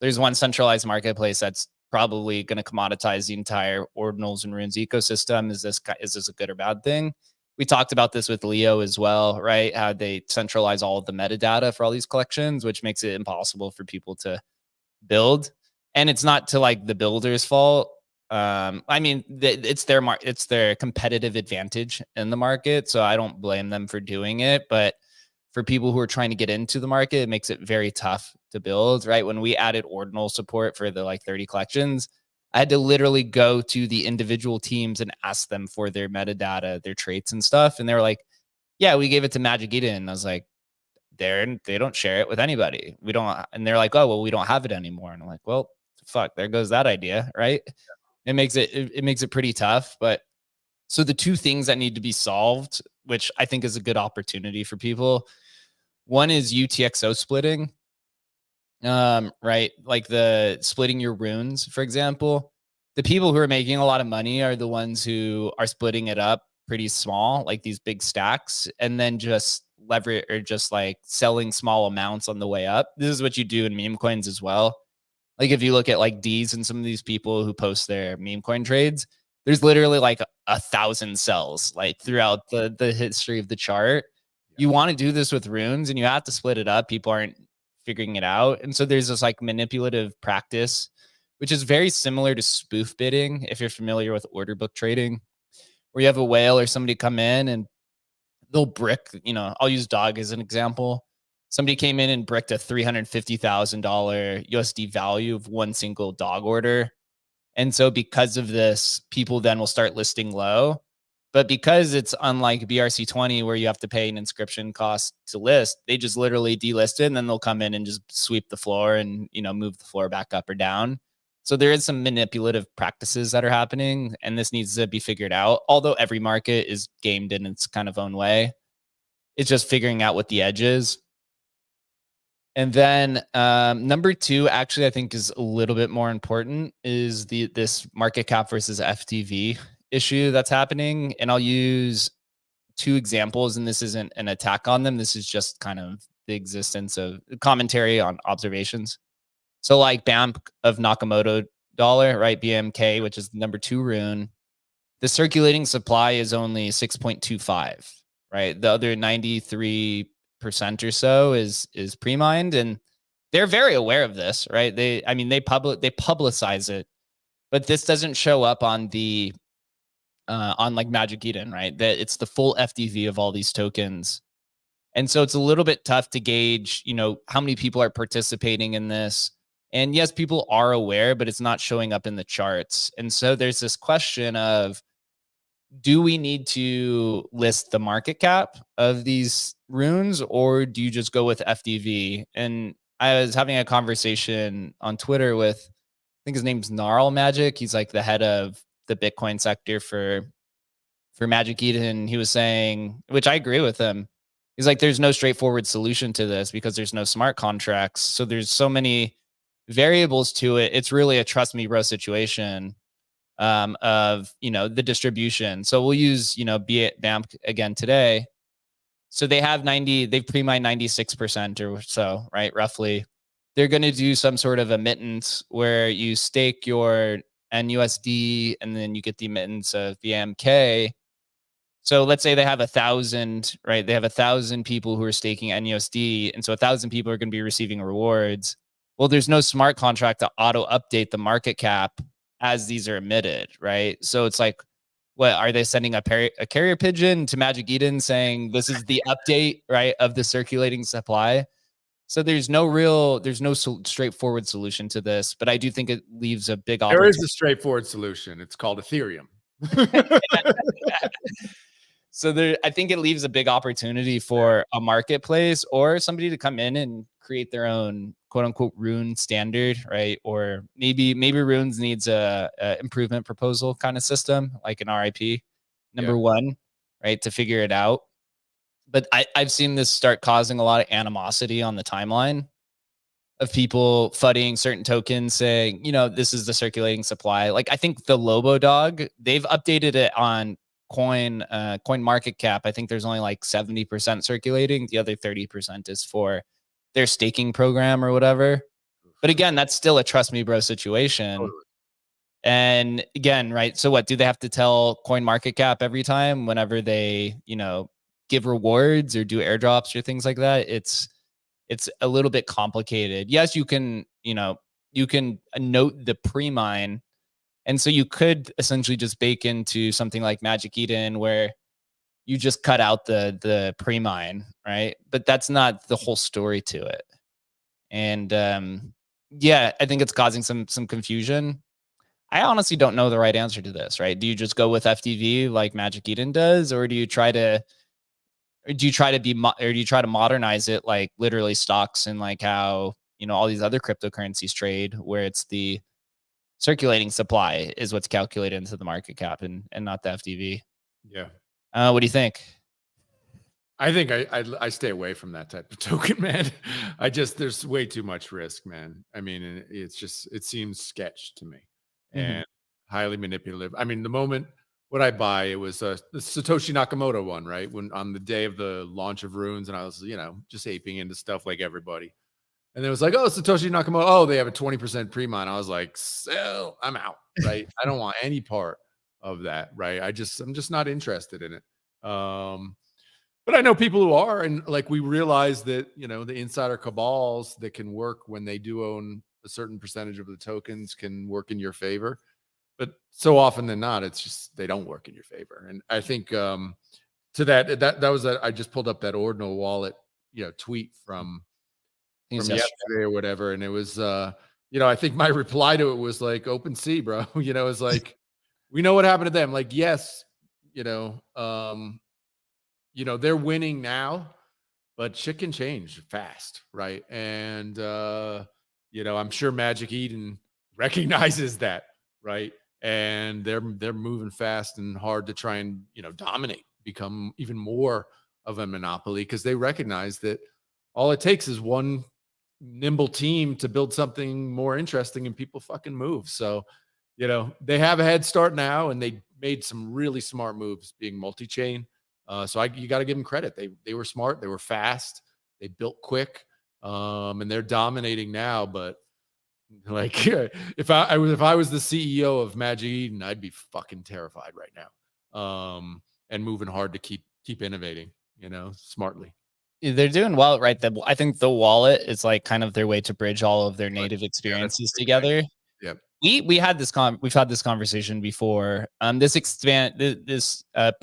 there's one centralized marketplace that's probably going to commoditize the entire Ordinals and Runes ecosystem. Is this a good or bad thing? We talked about this with Leo as well, right? How they centralize all of the metadata for all these collections, which makes it impossible for people to build. And it's not to like the builder's fault. I mean, it's their competitive advantage in the market, so I don't blame them for doing it. But for people who are trying to get into the market, it makes it very tough to build, right? When we added ordinal support for the like 30 collections, I had to literally go to the individual teams and ask them for their metadata, their traits and stuff. And they were like, yeah, we gave it to Magic Eden. And I was like, they don't share it with anybody. We don't. And they're like, oh, well, we don't have it anymore. And I'm like, well, fuck, there goes that idea, right? It makes it pretty tough. But so the two things that need to be solved, which I think is a good opportunity for people. One is UTXO splitting. Right? Like the splitting your runes, for example. The people who are making a lot of money are the ones who are splitting it up pretty small, like these big stacks, and then just leverage or just like selling small amounts on the way up. This is what you do in meme coins as well. Like if you look at like D's and some of these people who post their meme coin trades, there's literally like 1,000 sells like throughout the history of the chart. You want to do this with runes and you have to split it up. People aren't figuring it out. And so there's this like manipulative practice, which is very similar to spoof bidding. If you're familiar with order book trading, where you have a whale or somebody come in and they'll brick, I'll use Dog as an example. Somebody came in and bricked a $350,000 USD value of one single dog order. And so because of this, people then will start listing low. But because it's unlike BRC20 where you have to pay an inscription cost to list, they just literally delist it and then they'll come in and just sweep the floor and, move the floor back up or down. So there is some manipulative practices that are happening and this needs to be figured out. Although every market is gamed in its kind of own way. It's just figuring out what the edge is. And then number two, actually, I think is a little bit more important is this market cap versus FTV issue that's happening. And I'll use two examples, and this isn't an attack on them. This is just kind of the existence of commentary on observations. So like BAMP of Nakamoto dollar, right? BMK, which is the number 2 rune. The circulating supply is only 6.25, right? The other 93% or so is pre-mined, and they're very aware of this, right? They publicize it, but this doesn't show up on the on like Magic Eden, right? That it's the full FDV of all these tokens. And so it's a little bit tough to gauge, how many people are participating in this. And yes, people are aware, but it's not showing up in the charts. And so there's this question of, do we need to list the market cap of these runes, or do you just go with FDV? And I was having a conversation on Twitter with, I think his name's Gnarl Magic. He's like the head of the Bitcoin sector for Magic Eden. He was saying, which I agree with him. He's like, there's no straightforward solution to this because there's no smart contracts. So there's so many variables to it. It's really a trust me bro situation of, the distribution. So we'll use, BAMP again today. So they've pre-mined 96% or so, right? Roughly. They're going to do some sort of emittance where you stake your NUSD and then you get the emittance of BMK. So let's say they have 1,000, right? They have 1,000 people who are staking NUSD. And so 1,000 people are going to be receiving rewards. Well, there's no smart contract to auto update the market cap as these are emitted, right? So it's like, what are they sending a carrier pigeon to Magic Eden saying this is the update, right, of the circulating supply? So there's no straightforward solution to this, but I do think it leaves a big opportunity. There is a straightforward solution. It's called Ethereum. So I think it leaves a big opportunity for a marketplace or somebody to come in and create their own quote unquote rune standard, right? Or maybe runes needs a improvement proposal kind of system, like an RIP number 1, right? To figure it out. But I've seen this start causing a lot of animosity on the timeline of people fudding certain tokens saying, this is the circulating supply. Like I think the Lobo Dog, they've updated it on coin market cap. I think there's only like 70% circulating. The other 30% is for their staking program or whatever. But again, that's still a trust me bro situation. Totally. And again, right? So what, do they have to tell coin market cap every time whenever they, give rewards or do airdrops or things like that? It's a little bit complicated. Yes, you can note the pre-mine. And so you could essentially just bake into something like Magic Eden where you just cut out the pre-mine, right? But that's not the whole story to it. And yeah, I think it's causing some confusion. I honestly don't know the right answer to this, right? Do you just go with FTV like Magic Eden does, or do you try to modernize it like literally stocks and like how, you know, all these other cryptocurrencies trade, where it's the circulating supply is what's calculated into the market cap and not the FTV. Yeah. What do you think? I think I stay away from that type of token, man. There's way too much risk, man. I mean, it seems sketch to me and highly manipulative. I mean, the moment what I buy, it was the Satoshi Nakamoto one, right? When on the day of the launch of Runes, and I was, you know, just aping into stuff like everybody. And it was like, oh, Satoshi Nakamoto, oh, they have a 20% pre-mine. I was like, sell, I'm out, right? I don't want any part of that, right? I'm just not interested in it. But I know people who are, and like we realize that, you know, the insider cabals that can work when they do own a certain percentage of the tokens can work in your favor. But so often than not, it's just they don't work in your favor. And I think to that was that I just pulled up that Ordinal wallet, you know, tweet from yesterday or whatever, and it was you know, I think my reply to it was like, OpenSea, bro. You know, it's like, we know what happened to them. Like, yes, you know, they're winning now, but shit can change fast, right? And you know, I'm sure Magic Eden recognizes that, right? And they're moving fast and hard to try and, you know, dominate, become even more of a monopoly, because they recognize that all it takes is one nimble team to build something more interesting and people fucking move. So, you know, they have a head start now, and they made some really smart moves being multi-chain. So you got to give them credit. They were smart. They were fast. They built quick, and they're dominating now. But like, if I was the CEO of Magic Eden, I'd be fucking terrified right now, and moving hard to keep innovating, you know, smartly. They're doing well, right? I think the wallet is like kind of their way to bridge all of their native experiences together. Yep. We've had this conversation before. This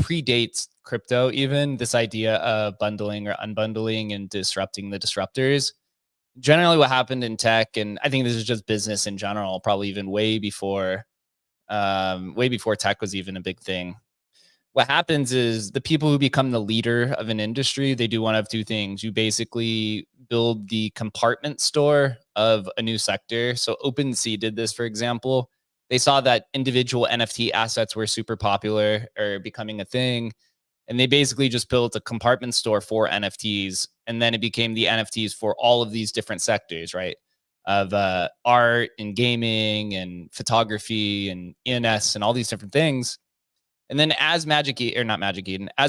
predates crypto, even this idea of bundling or unbundling and disrupting the disruptors. Generally, what happened in tech, and I think this is just business in general, probably even way before tech was even a big thing. What happens is the people who become the leader of an industry, they do one of two things. You basically build the compartment store of a new sector. So OpenSea did this, for example. They saw that individual NFT assets were super popular or becoming a thing. And they basically just built a compartment store for NFTs. And then it became the NFTs for all of these different sectors, right? Of art and gaming and photography and ENS and all these different things. And then as as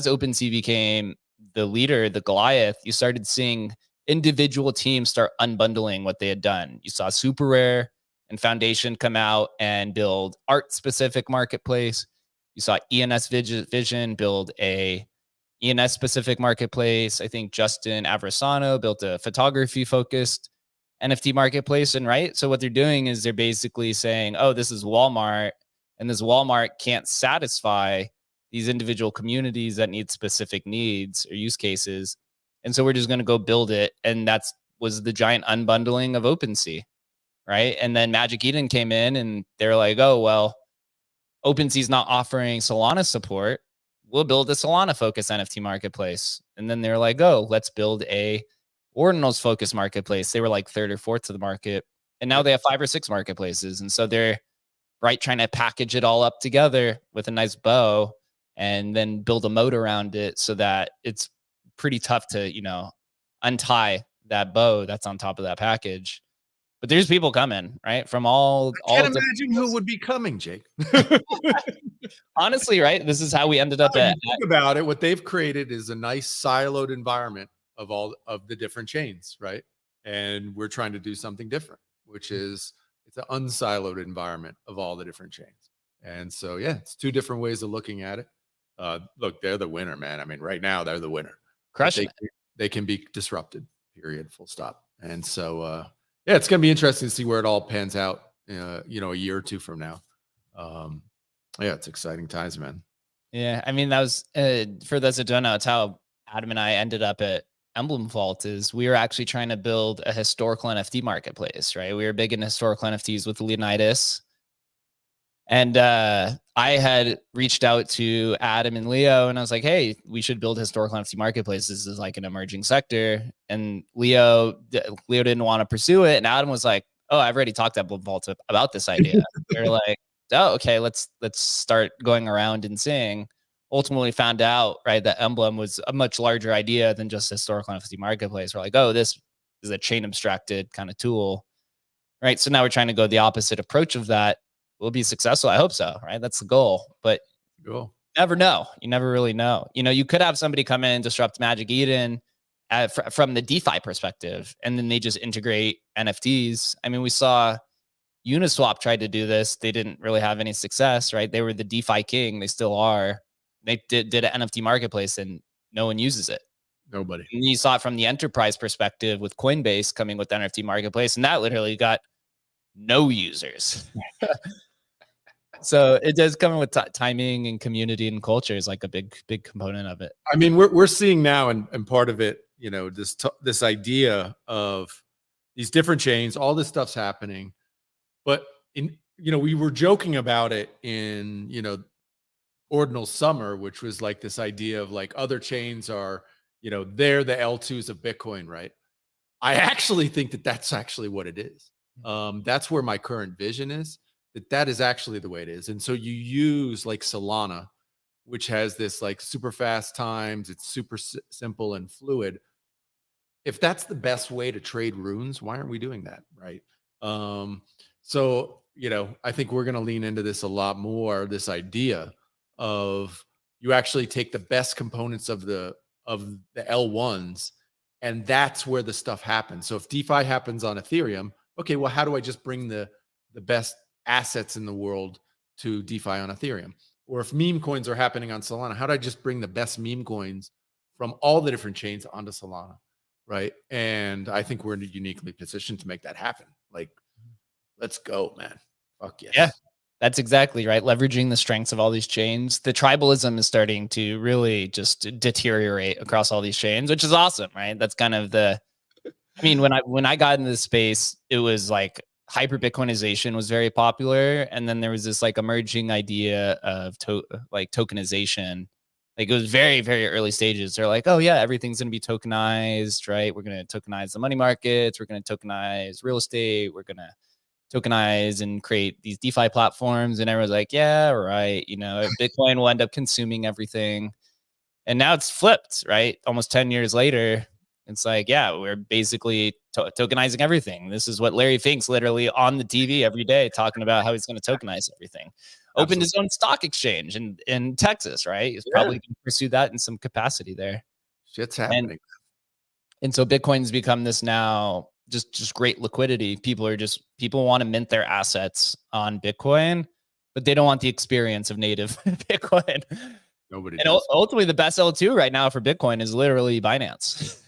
OpenSea became the leader, the Goliath, you started seeing individual teams start unbundling what they had done. You saw Super Rare and Foundation come out and build art-specific marketplace. You saw ENS Vision build a ENS-specific marketplace. I think Justin Aversano built a photography-focused NFT marketplace. And right, so what they're doing is they're basically saying, oh, this is Walmart, and this Walmart can't satisfy these individual communities that need specific needs or use cases. And so we're just going to go build it. And was the giant unbundling of OpenSea, right? And then Magic Eden came in and they're like, oh, well, OpenSea's not offering Solana support. We'll build a Solana-focused NFT marketplace. And then they're like, oh, let's build a Ordinals-focused marketplace. They were like third or fourth to the market. And now they have 5 or 6 marketplaces. And so they're trying to package it all up together with a nice bow and then build a moat around it so that it's pretty tough to, you know, untie that bow that's on top of that package. But there's people coming, right? From all I can't imagine who would be coming, Jake. Honestly, right? This is how we ended up think about it. What they've created is a nice siloed environment of all of the different chains, right? And we're trying to do something different, which is it's an unsiloed environment of all the different chains. And so, yeah, it's 2 different ways of looking at it. Look, they're the winner, man. I mean, right now they're the winner. They can be disrupted, period, full stop. And so, yeah, it's going to be interesting to see where it all pans out, you know, a year or 2 from now. Yeah, it's exciting times, man. Yeah, I mean that was for those that don't know, it's how Adam and I ended up at Emblem Vault. Is we were actually trying to build a historical NFT marketplace, right? We were big in historical NFTs with Leonidas, and I had reached out to Adam and Leo, and I was like, "Hey, we should build historical NFT marketplace. This is like an emerging sector." And Leo didn't want to pursue it, and Adam was like, "Oh, I've already talked to Emblem Vault about this idea." They're like, "Oh, okay, let's start going around and seeing." Ultimately, found out right that Emblem was a much larger idea than just historical NFT marketplace. We're like, "Oh, this is a chain abstracted kind of tool." Right. So now we're trying to go the opposite approach of that. We'll be successful. I hope so. Right. That's the goal. But Cool. never know. You never really know. You know, you could have somebody come in and disrupt Magic Eden from the DeFi perspective, and then they just integrate NFTs. I mean, we saw Uniswap tried to do this. They didn't really have any success, right? They were the DeFi king. They still are. They did an NFT marketplace and no one uses it. Nobody. And you saw it from the enterprise perspective with Coinbase coming with the NFT marketplace, and that literally got no users. So it does come with timing and community and culture is like a big component of it. I mean, we're seeing now, and part of it, you know, this idea of these different chains, all this stuff's happening, but we were joking about it in, Ordinal Summer, which was like this idea of like other chains are, they're the L2s of Bitcoin, right? I actually think that that's actually what it is. That's where my current vision is, that is actually the way it is. And so you use like Solana, which has this like super fast times, it's super simple and fluid. If that's the best way to trade runes, why aren't we doing that, right? So, I think we're going to lean into this a lot more, this idea of you actually take the best components of the L1s, and that's where the stuff happens. So if DeFi happens on Ethereum, okay, well, how do I just bring the best assets in the world to DeFi on Ethereum? Or if meme coins are happening on Solana, how do I just bring the best meme coins from all the different chains onto Solana, right? And I think we're uniquely positioned to make that happen. Like, let's go, man. Fuck yes. Yeah, that's exactly right. Leveraging the strengths of all these chains. The tribalism is starting to really just deteriorate across all these chains, which is awesome, right? That's kind of I mean, when I got into this space, it was like hyper Bitcoinization was very popular. And then there was this like emerging idea of tokenization. Like it was very, very early stages. They're like, oh yeah, everything's going to be tokenized, right? We're going to tokenize the money markets. We're going to tokenize real estate. We're going to tokenize and create these DeFi platforms. And everyone's like, yeah, right. Bitcoin will end up consuming everything. And now it's flipped, right? Almost 10 years later, it's like, yeah, we're basically tokenizing everything. This is what Larry Fink's literally on the TV every day talking about how he's going to tokenize everything. Opened his own stock exchange in Texas, right? He's probably going to pursue that in some capacity there. Shit's happening. And so Bitcoin's become this now just great liquidity. People want to mint their assets on Bitcoin, but they don't want the experience of native Bitcoin. Nobody and does. Ultimately, the best L2 right now for Bitcoin is literally Binance.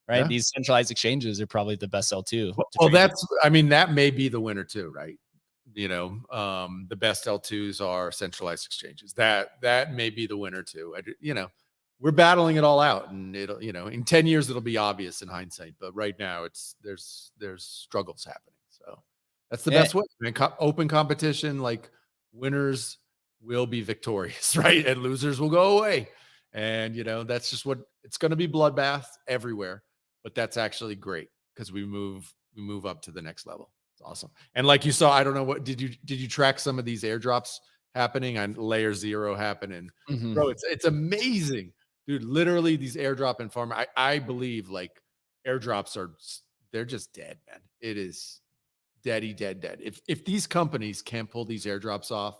Right? Yeah. These centralized exchanges are probably the best L2. Well, that may be the winner too, right? The best L2s are centralized exchanges. That may be the winner too. We're battling it all out, and it'll, in 10 years it'll be obvious in hindsight. But right now there's struggles happening. So that's the best way. I mean, open competition, like winners will be victorious, right? And losers will go away. And that's just what it's going to be. Bloodbath everywhere. But that's actually great because we move up to the next level. It's awesome. And like you saw, I don't know what did you track some of these airdrops happening on layer 0 happening? Mm-hmm. Bro, it's amazing. Dude, literally these airdrop and farm, I believe like airdrops they're just dead, man. It is dead. If these companies can't pull these airdrops off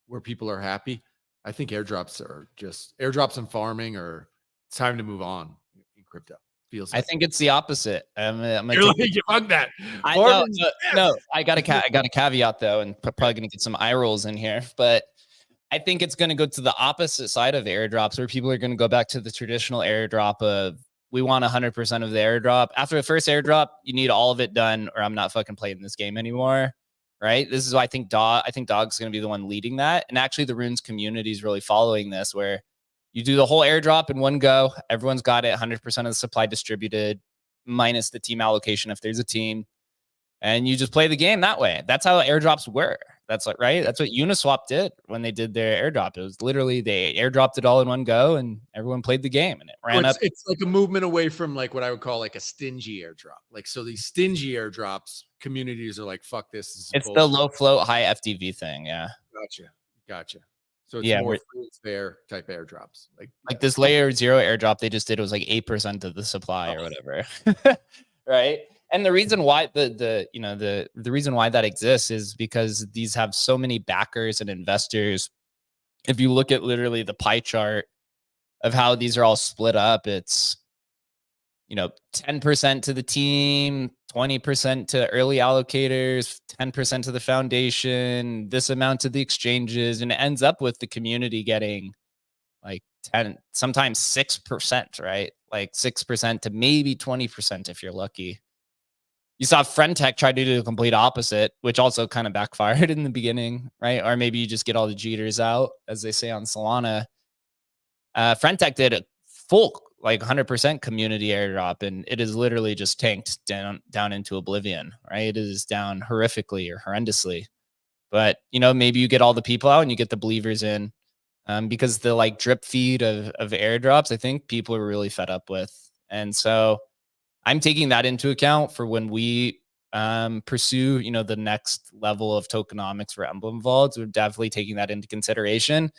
where people are happy, I think airdrops and farming are it's time to move on in crypto. Feels like. I think it's the opposite. I'm You're like, you hug that. No, I got a caveat though, and probably going to get some eye rolls in here, but I think it's going to go to the opposite side of airdrops where people are going to go back to the traditional airdrop of we want 100% of the airdrop. After the first airdrop, you need all of it done or I'm not fucking playing this game anymore. right? This is why I think Dog's going to be the one leading that. And actually the Runes community is really following this, where you do the whole airdrop in one go. Everyone's got it 100% of the supply distributed, minus the team allocation if there's a team. And you just play the game that way. That's how airdrops were. That's like, right? That's what Uniswap did when they did their airdrop. It was literally they airdropped it all in one go and everyone played the game and it ran up. It's like a movement away from like what I would call like a stingy airdrop. Like, so these stingy airdrops, communities are like, fuck this. This is It's bullshit. the low float, high FTV thing. Yeah. Gotcha. So it's more fair type airdrops. Like this layer 0 airdrop they just did was like 8% of the supply or whatever. Right. And the reason why the reason why that exists is because these have so many backers and investors. If you look at literally the pie chart of how these are all split up, it's 10% to the team, 20% to early allocators, 10% to the foundation, this amount to the exchanges, and it ends up with the community getting like 10, sometimes 6%, right? Like 6% to maybe 20% if you're lucky. You saw Friendtech try to do the complete opposite, which also kind of backfired in the beginning, right? Or maybe you just get all the jeeters out, as they say on Solana. Friendtech did a full, like 100% community airdrop, and it is literally just tanked down into oblivion, right? It is down horrifically or horrendously. But, maybe you get all the people out and you get the believers in, because the like drip feed of airdrops, I think people are really fed up with. And so I'm taking that into account for when we pursue, the next level of tokenomics for Emblem Vaults. We're definitely taking that into consideration.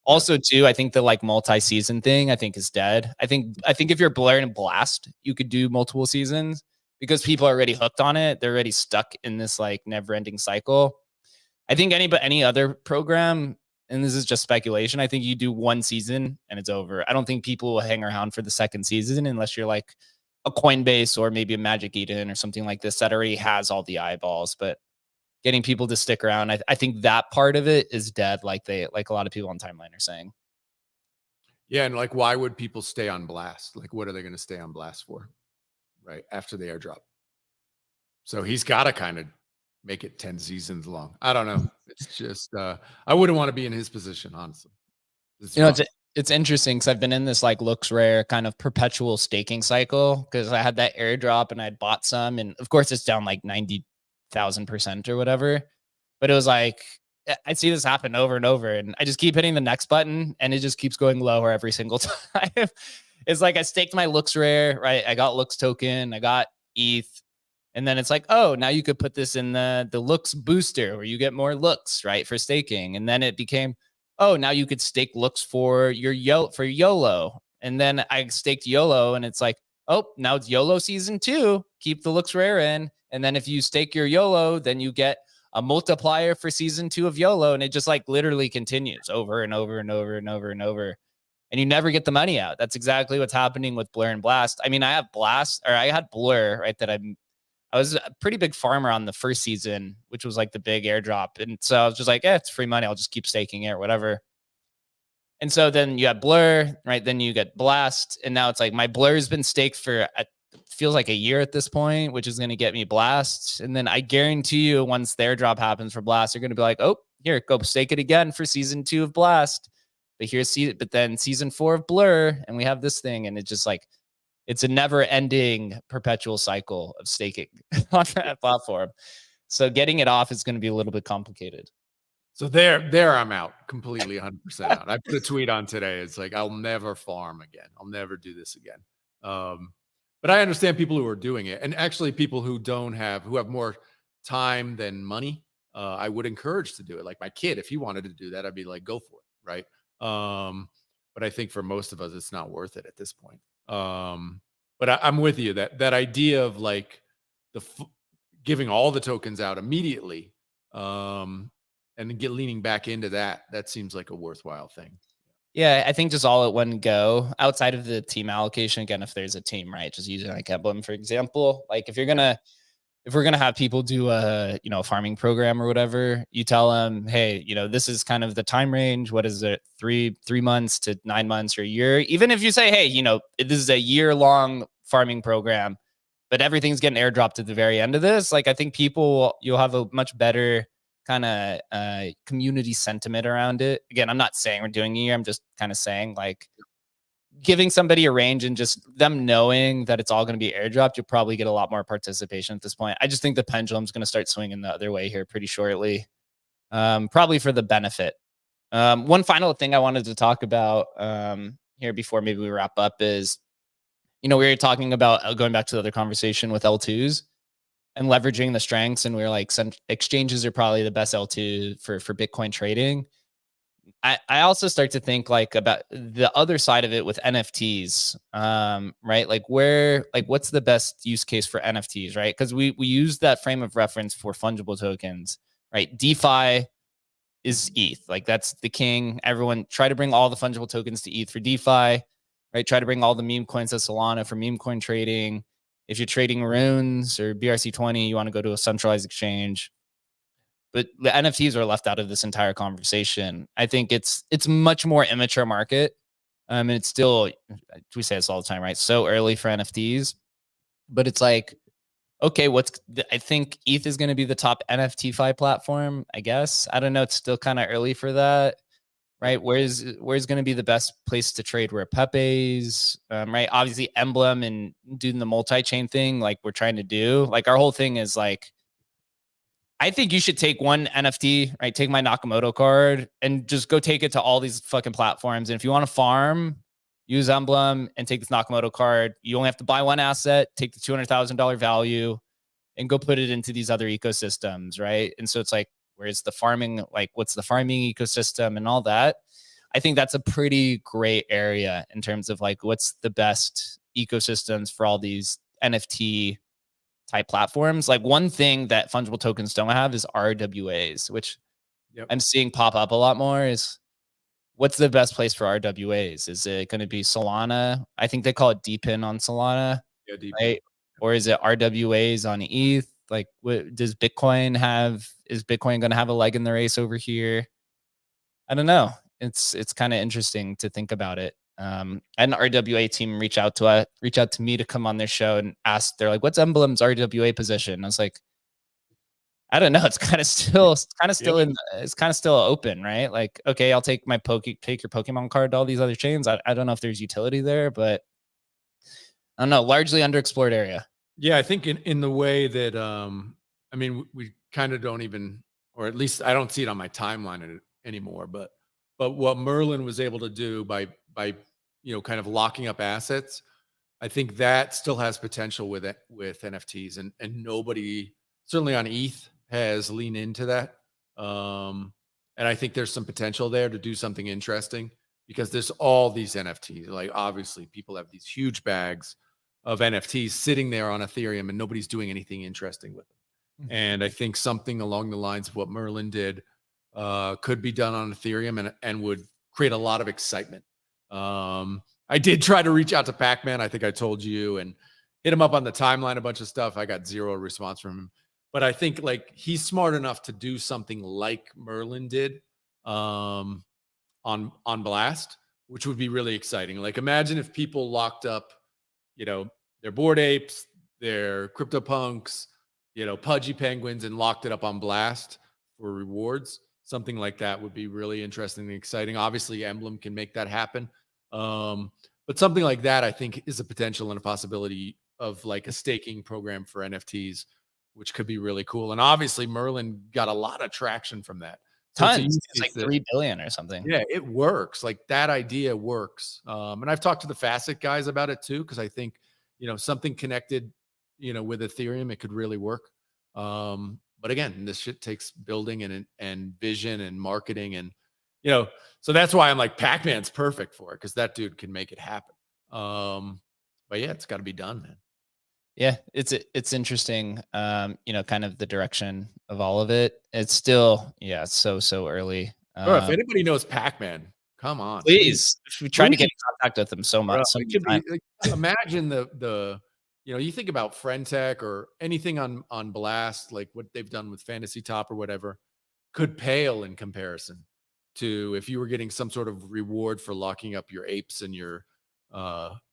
Also, too, I think the like multi-season thing, I think is dead. I think if you're Blur and Blast, you could do multiple seasons because people are already hooked on it. They're already stuck in this like never-ending cycle. I think any other program, and this is just speculation, I think you do one season and it's over. I don't think people will hang around for the second season unless you're like a Coinbase or maybe a Magic Eden or something like this that already has all the eyeballs. But getting people to stick around, I think that part of it is dead, like a lot of people on Timeline are saying. Yeah, and like, why would people stay on Blast? Like, what are they going to stay on Blast for, right, after the airdrop? So he's got to kind of make it 10 seasons long. I don't know. It's just, I wouldn't want to be in his position, honestly. It's interesting because I've been in this like looks rare kind of perpetual staking cycle because I had that airdrop and I'd bought some, and of course it's down like 90,000% or whatever. But it was like, I see this happen over and over, and I just keep hitting the next button and it just keeps going lower every single time. It's like I staked my looks rare, right? I got looks token, I got ETH, and then it's like, oh, now you could put this in the looks booster where you get more looks, right, for staking. And then it became, oh, now you could stake looks for your YOLO. And then I staked YOLO and it's like, oh, now it's YOLO season 2. Keep the looks rare in. And then if you stake your YOLO, then you get a multiplier for season 2 of YOLO. And it just like literally continues over and over and over and over and over. And you never get the money out. That's exactly what's happening with Blur and Blast. I mean, I had Blur, right? That I was a pretty big farmer on the first season, which was like the big airdrop. And so I was just like, it's free money. I'll just keep staking it or whatever. And so then you have Blur, right? Then you get Blast. And now it's like my Blur has been staked for, feels like a year at this point, which is going to get me Blast. And then I guarantee you once the airdrop happens for Blast, you're going to be like, oh, here, go stake it again for season 2 of Blast. But then season 4 of Blur, and we have this thing. And it's just like, it's a never-ending perpetual cycle of staking on that platform. So getting it off is going to be a little bit complicated. So there I'm out, completely 100% out. I put a tweet on today. It's like, I'll never farm again. I'll never do this again. But I understand people who are doing it, and actually people who have more time than money. I would encourage to do it. Like my kid, if he wanted to do that, I'd be like, go for it, right? But I think for most of us, it's not worth it at this point. But I'm with you that idea of like giving all the tokens out immediately, and leaning back into that seems like a worthwhile thing. Yeah, I think just all at one go outside of the team allocation. Again, if there's a team, right, just using like Emblem, for example, like if we're going to have people do a farming program or whatever, you tell them, hey, this is kind of the time range. What is it? 3 months to 9 months or a year. Even if you say, hey, this is a year-long farming program, but everything's getting airdropped at the very end of this. Like, I think you'll have a much better kind of community sentiment around it. Again, I'm not saying we're doing it here. I'm just kind of saying like giving somebody a range and just them knowing that it's all going to be airdropped, you'll probably get a lot more participation at this point. I just think the pendulum's going to start swinging the other way here pretty shortly, probably for the benefit. One final thing I wanted to talk about here before maybe we wrap up is, we were talking about going back to the other conversation with L2s and leveraging the strengths. And we were like, some exchanges are probably the best L2 for Bitcoin trading. I also start to think like about the other side of it with NFTs, right? Like what's the best use case for NFTs, right? Because we use that frame of reference for fungible tokens, right? DeFi is ETH, like that's the king. Everyone try to bring all the fungible tokens to ETH for DeFi, right? Try to bring all the meme coins to Solana for meme coin trading. If you're trading runes or BRC20, you want to go to a centralized exchange. But the NFTs are left out of this entire conversation. I think it's much more immature market. And it's still, we say this all the time, right? So early for NFTs, but it's like, okay, I think ETH is going to be the top NFTFi platform, I guess. I don't know. It's still kind of early for that, right? Where's going to be the best place to trade? Where Pepe's, right? Obviously Emblem and doing the multi-chain thing, like we're trying to do. Like our whole thing is like, I think you should take one NFT, right? Take my Nakamoto card and just go take it to all these fucking platforms. And if you want to farm, use Emblem and take this Nakamoto card. You only have to buy one asset, take the $200,000 value and go put it into these other ecosystems, right? And so it's like, where's the farming? Like, what's the farming ecosystem and all that? I think that's a pretty gray area in terms of like, what's the best ecosystems for all these NFT type platforms. Like one thing that fungible tokens don't have is RWAs, which I'm seeing pop up a lot more. Is what's the best place for RWAs? Is it going to be Solana? I think they call it DPIN on Solana, right? Or is it RWAs on ETH? Like, does Bitcoin have? Is Bitcoin going to have a leg in the race over here? I don't know. It's kind of interesting to think about it. And the RWA team reach out to me to come on their show and ask. They're like, "What's Emblem's RWA position?" I was like, "I don't know. It's kind of still open, right? Like, okay, I'll take your Pokemon card to all these other chains. I don't know if there's utility there, but I don't know. Largely underexplored area." Yeah, I think in the way that I mean, we kind of don't even, or at least I don't see it on my timeline anymore. But what Merlin was able to do by kind of locking up assets, I think that still has potential with NFTs, and nobody, certainly on ETH, has leaned into that. And I think there's some potential there to do something interesting because there's all these NFTs. Like obviously, people have these huge bags of NFTs sitting there on Ethereum, and nobody's doing anything interesting with them. Mm-hmm. And I think something along the lines of what Merlin did could be done on Ethereum and would create a lot of excitement. I did try to reach out to Pac-Man. I think I told you, and hit him up on the timeline, a bunch of stuff. I got zero response from him, but I think like he's smart enough to do something like Merlin did on Blast, which would be really exciting. Like imagine if people locked up, their Bored Apes, their CryptoPunks, Pudgy Penguins, and locked it up on Blast for rewards. Something like that would be really interesting and exciting. Obviously, Emblem can make that happen. But something like that, I think, is a potential and a possibility of like a staking program for NFTs, which could be really cool. And obviously, Merlin got a lot of traction from that. Tons. It's like 3 billion or something. Yeah, it works. Like that idea works. And I've talked to the Facet guys about it too, because I think, something connected, with Ethereum, it could really work. But again, this shit takes building and vision and marketing and, so that's why I'm like, Pac-Man's perfect for it because that dude can make it happen. But yeah, it's got to be done, man. Yeah, it's interesting. Kind of the direction of all of it. It's still, it's so early. Bro, if anybody knows Pac-Man, come on, please. We try to get in contact with them so much. Imagine the you think about Friendtech or anything on Blast, like what they've done with Fantasy Top or whatever, could pale in comparison to if you were getting some sort of reward for locking up your apes and your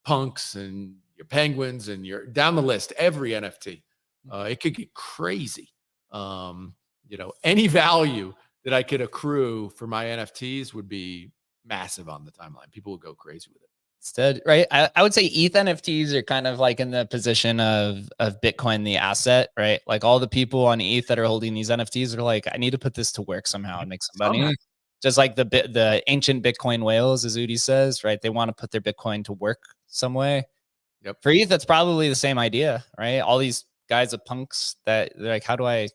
punks and your penguins and your down the list, every NFT. It could get crazy. any value that I could accrue for my NFTs would be massive on the timeline. People would go crazy with it. Instead, right? I would say ETH NFTs are kind of like in the position of Bitcoin, the asset, right? Like all the people on ETH that are holding these NFTs are like, I need to put this to work somehow and make some money. Just like the ancient Bitcoin whales, as Udi says, right? They want to put their Bitcoin to work some way. Yep. For ETH, that's probably the same idea, right? All these guys are punks that they're like, how do I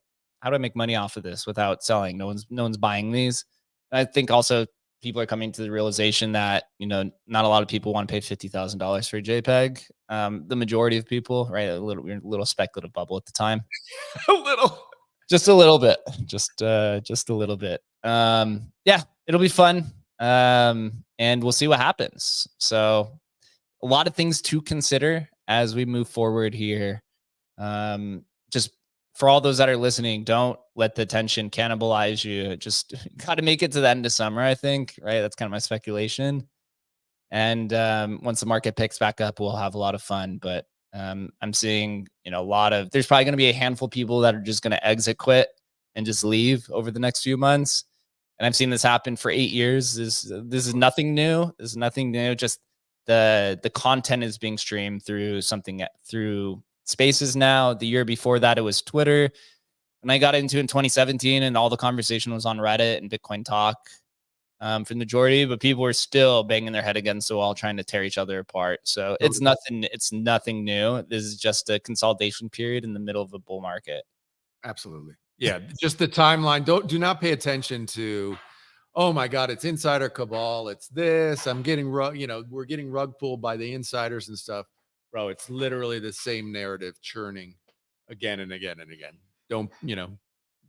make money off of this without selling? No one's buying these. And I think also people are coming to the realization that, not a lot of people want to pay $50,000 for a JPEG. The majority of people, right? We're a little speculative bubble at the time. Just a little bit. Just a little bit. Yeah, it'll be fun. And we'll see what happens. So a lot of things to consider as we move forward here. Just for all those that are listening, don't let the tension cannibalize you. Just got to make it to the end of summer, I think, right? That's kind of my speculation. And once the market picks back up, we'll have a lot of fun. But I'm seeing, there's probably going to be a handful of people that are just going to exit, quit, and just leave over the next few months. And I've seen this happen for 8 years. This is nothing new. This is nothing new. Just the content is being streamed through Spaces now. The year before that, it was Twitter. And I got into it in 2017, and all the conversation was on Reddit and Bitcoin Talk for the majority, but people were still banging their head against the wall trying to tear each other apart. So it's nothing new. This is just a consolidation period in the middle of a bull market. Absolutely. Yeah. Just the timeline. Do not pay attention to, oh my God, it's insider cabal. It's this. We're getting rug pulled by the insiders and stuff. Bro, it's literally the same narrative churning again and again and again. Don't,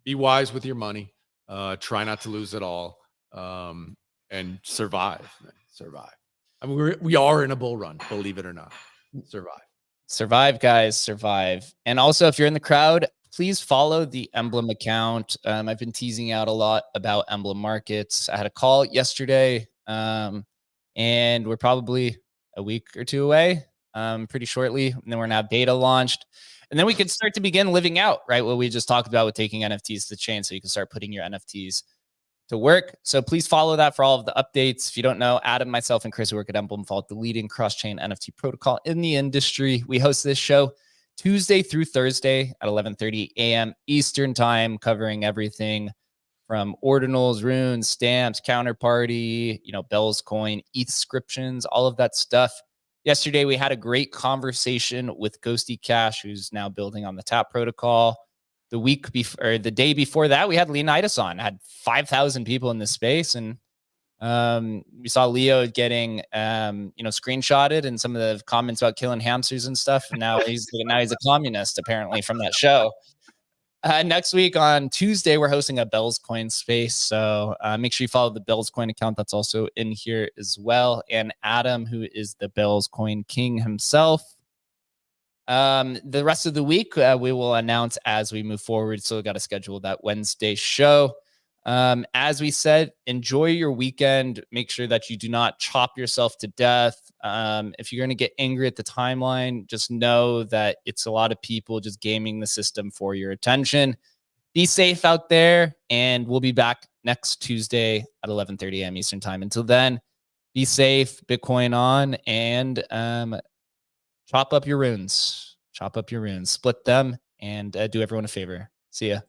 be wise with your money. Try not to lose it all. And survive. I mean, we are in a bull run, believe it or not. Survive, guys, survive. And also, if you're in the crowd, please follow the Emblem account. I've been teasing out a lot about Emblem markets. I had a call yesterday, and we're probably a week or two away. Pretty shortly, and then we're gonna have beta launched, and then we could start to begin living out, right, what we just talked about with taking NFTs to the chain, so you can start putting your NFTs to work. So please follow that for all of the updates. If you don't know, Adam, myself, and Chris who work at Emblem Vault, the leading cross-chain NFT protocol in the industry. We host this show Tuesday through Thursday at 11:30 a.m. Eastern time, covering everything from ordinals, runes, stamps, counterparty, Bell's coin, Inscriptions, all of that stuff. Yesterday, we had a great conversation with Ghosty Cash, who's now building on the TAP protocol. The day before that, we had Leonidas on. Had 5,000 people in this space, and we saw Leo getting screenshotted and some of the comments about killing hamsters and stuff. And now he's a communist apparently from that show. Next week on Tuesday, we're hosting a Bell's Coin space. So make sure you follow the Bell's Coin account. That's also in here as well. And Adam, who is the Bell's Coin king himself. The rest of the week, we will announce as we move forward. So we got to schedule that Wednesday show. As we said, enjoy your weekend. Make sure that you do not chop yourself to death. If you're going to get angry at the timeline, just know that it's a lot of people just gaming the system for your attention. Be safe out there, and we'll be back next Tuesday at 11:30 a.m. Eastern time. Until then, be safe, Bitcoin on, and chop up your runes, split them, and do everyone a favor. See ya.